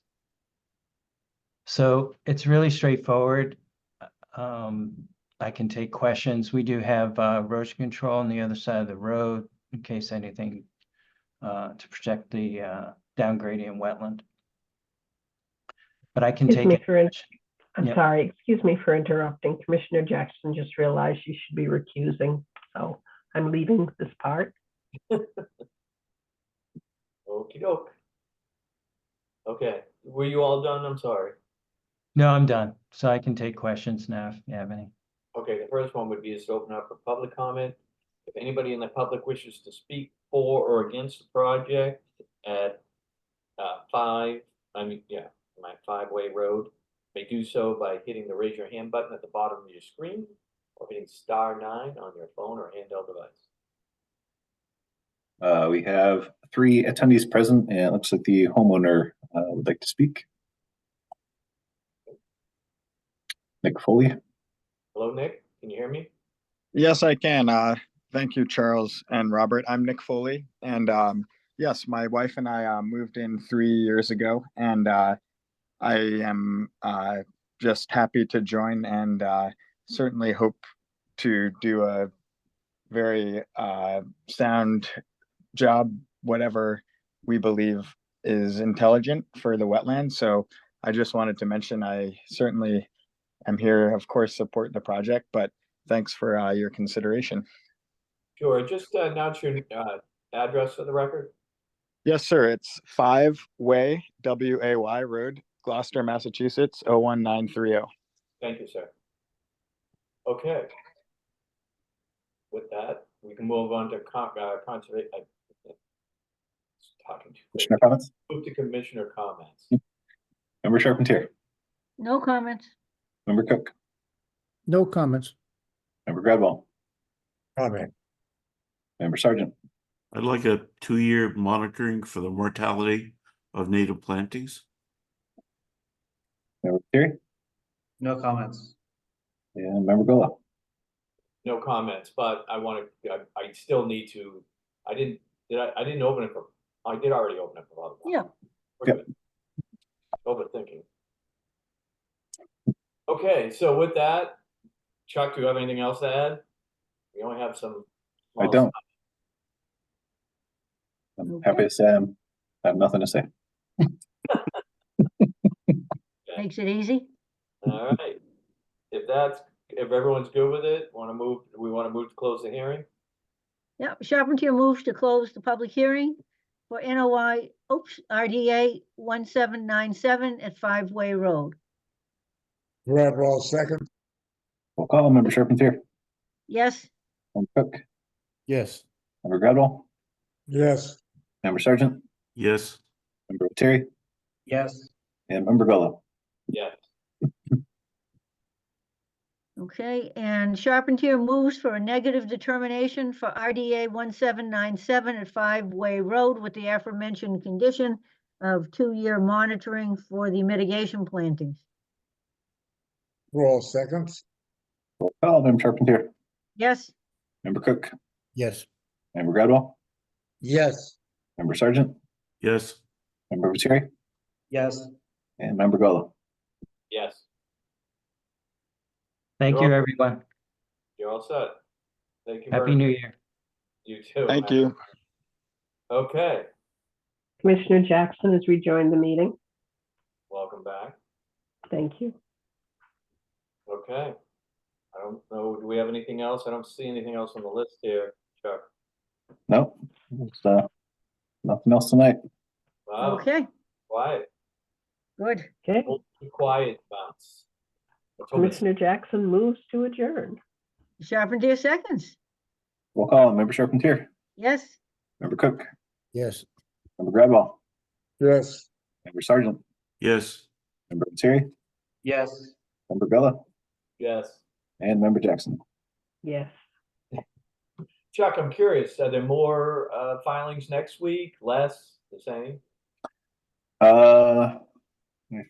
So it's really straightforward. I can take questions. We do have erosion control on the other side of the road in case anything to protect the down gradient wetland. But I can take it. I'm sorry, excuse me for interrupting. Commissioner Jackson just realized you should be recusing, so I'm leaving this part. Okey doke. Okay, were you all done? I'm sorry. No, I'm done. So I can take questions now if you have any. Okay, the first one would be to open up for public comment. If anybody in the public wishes to speak for or against the project at my 5-Way Road, may do so by hitting the raise your hand button at the bottom of your screen or hitting *9 on your phone or handheld device. We have 3 attendees present, and it looks like the homeowner would like to speak. Nick Foley. Hello, Nick. Can you hear me? Yes, I can. Thank you, Charles and Robert. I'm Nick Foley, and yes, my wife and I moved in 3 years ago, and I am just happy to join, and certainly hope to do a very sound job, whatever we believe is intelligent for the wetland. So I just wanted to mention I certainly am here, of course, support the project, but thanks for your consideration. Sure. Just announce your address for the record. Yes, sir. It's 5-Way, W-A-Y Road, Gloucester, Massachusetts, 01930. Thank you, sir. Okay. With that, we can move on to conservation. Commissioner comments? Move to commissioner comments. Member Charpentier. No comments. Member Cook. No comments. Member Gradwell. Comment. Member Sargent. I'd like a 2-year monitoring for the mortality of native plantings. Member Terry No comments. and Member Gola. No comments, but I I still need to, I didn't open it for, I did already open it for other. Yeah. Yep. Overthinking. Okay, so with that, Chuck, do you have anything else to add? We only have some. I don't. I'm happy to say I have nothing to say. Makes it easy. All right. If everyone's good with it, we want to move to close the hearing? Yeah, Charpentier moves to close the public hearing for RDA 1797 at 5-Way Road. Gradwell, second. Roll call, Member Charpentier, Yes, Member Cook, Yes. Member Gradwell, Yes, Member Sargent, Yes. Member Terry, Yes. and Member Gola. Yes. okay, and Charpentier moves for a negative determination for RDA 1797 at 5-Way Road with the aforementioned condition of 2-year monitoring for the mitigation plantings. Gradwell, seconds. Roll call, Member Charpentier, Yes, Member Cook, Yes. Member Gradwell, Yes, Member Sargent, Yes. Member Terry, Yes. and Member Gola. Yes, Thank You're you, all- everyone. you're all set. Thank you. Happy very New much. Year. You too. Thank you. Okay, Commissioner Jackson has rejoined the meeting. welcome back. Thank you. Okay. I don't know, do we have anything else? I don't see anything else on the list here, Chuck. No, it's, nothing else tonight. Wow, okay, quiet, good. Okay, quiet bounce. Let's hope it's- Commissioner Jackson moves to adjourn. Charpentier seconds. Roll call, Member Charpentier, Yes, Member Cook, Yes. Member Gradwell, yes. Member Sargent, Yes. Member Terry, Yes. Member Gola, Yes. and Member Jackson. Yes. Chuck, I'm curious, are there more filings next week? Less, the same? I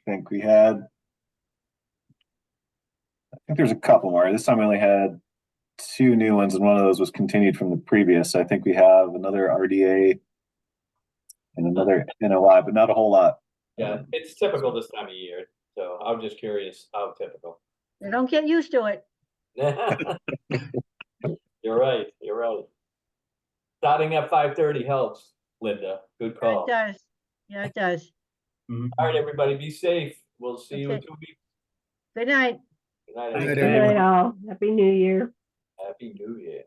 think we had. I think there's a couple more. This time we only had 2 new ones, and one of those was continued from the previous. I think we have another RDA and another NOI, but not a whole lot. Yeah, it's typical this time of year, so I'm just curious how typical. they don't get used to it. You're right, you're right. Starting at 5:30 helps, Linda. Good It call. does. Yeah, it does. All right, everybody, be safe. We'll see you in Okay. 2 weeks. Good night. Good night. Good night, everybody. Good night, all. Happy New Year. Happy New Year.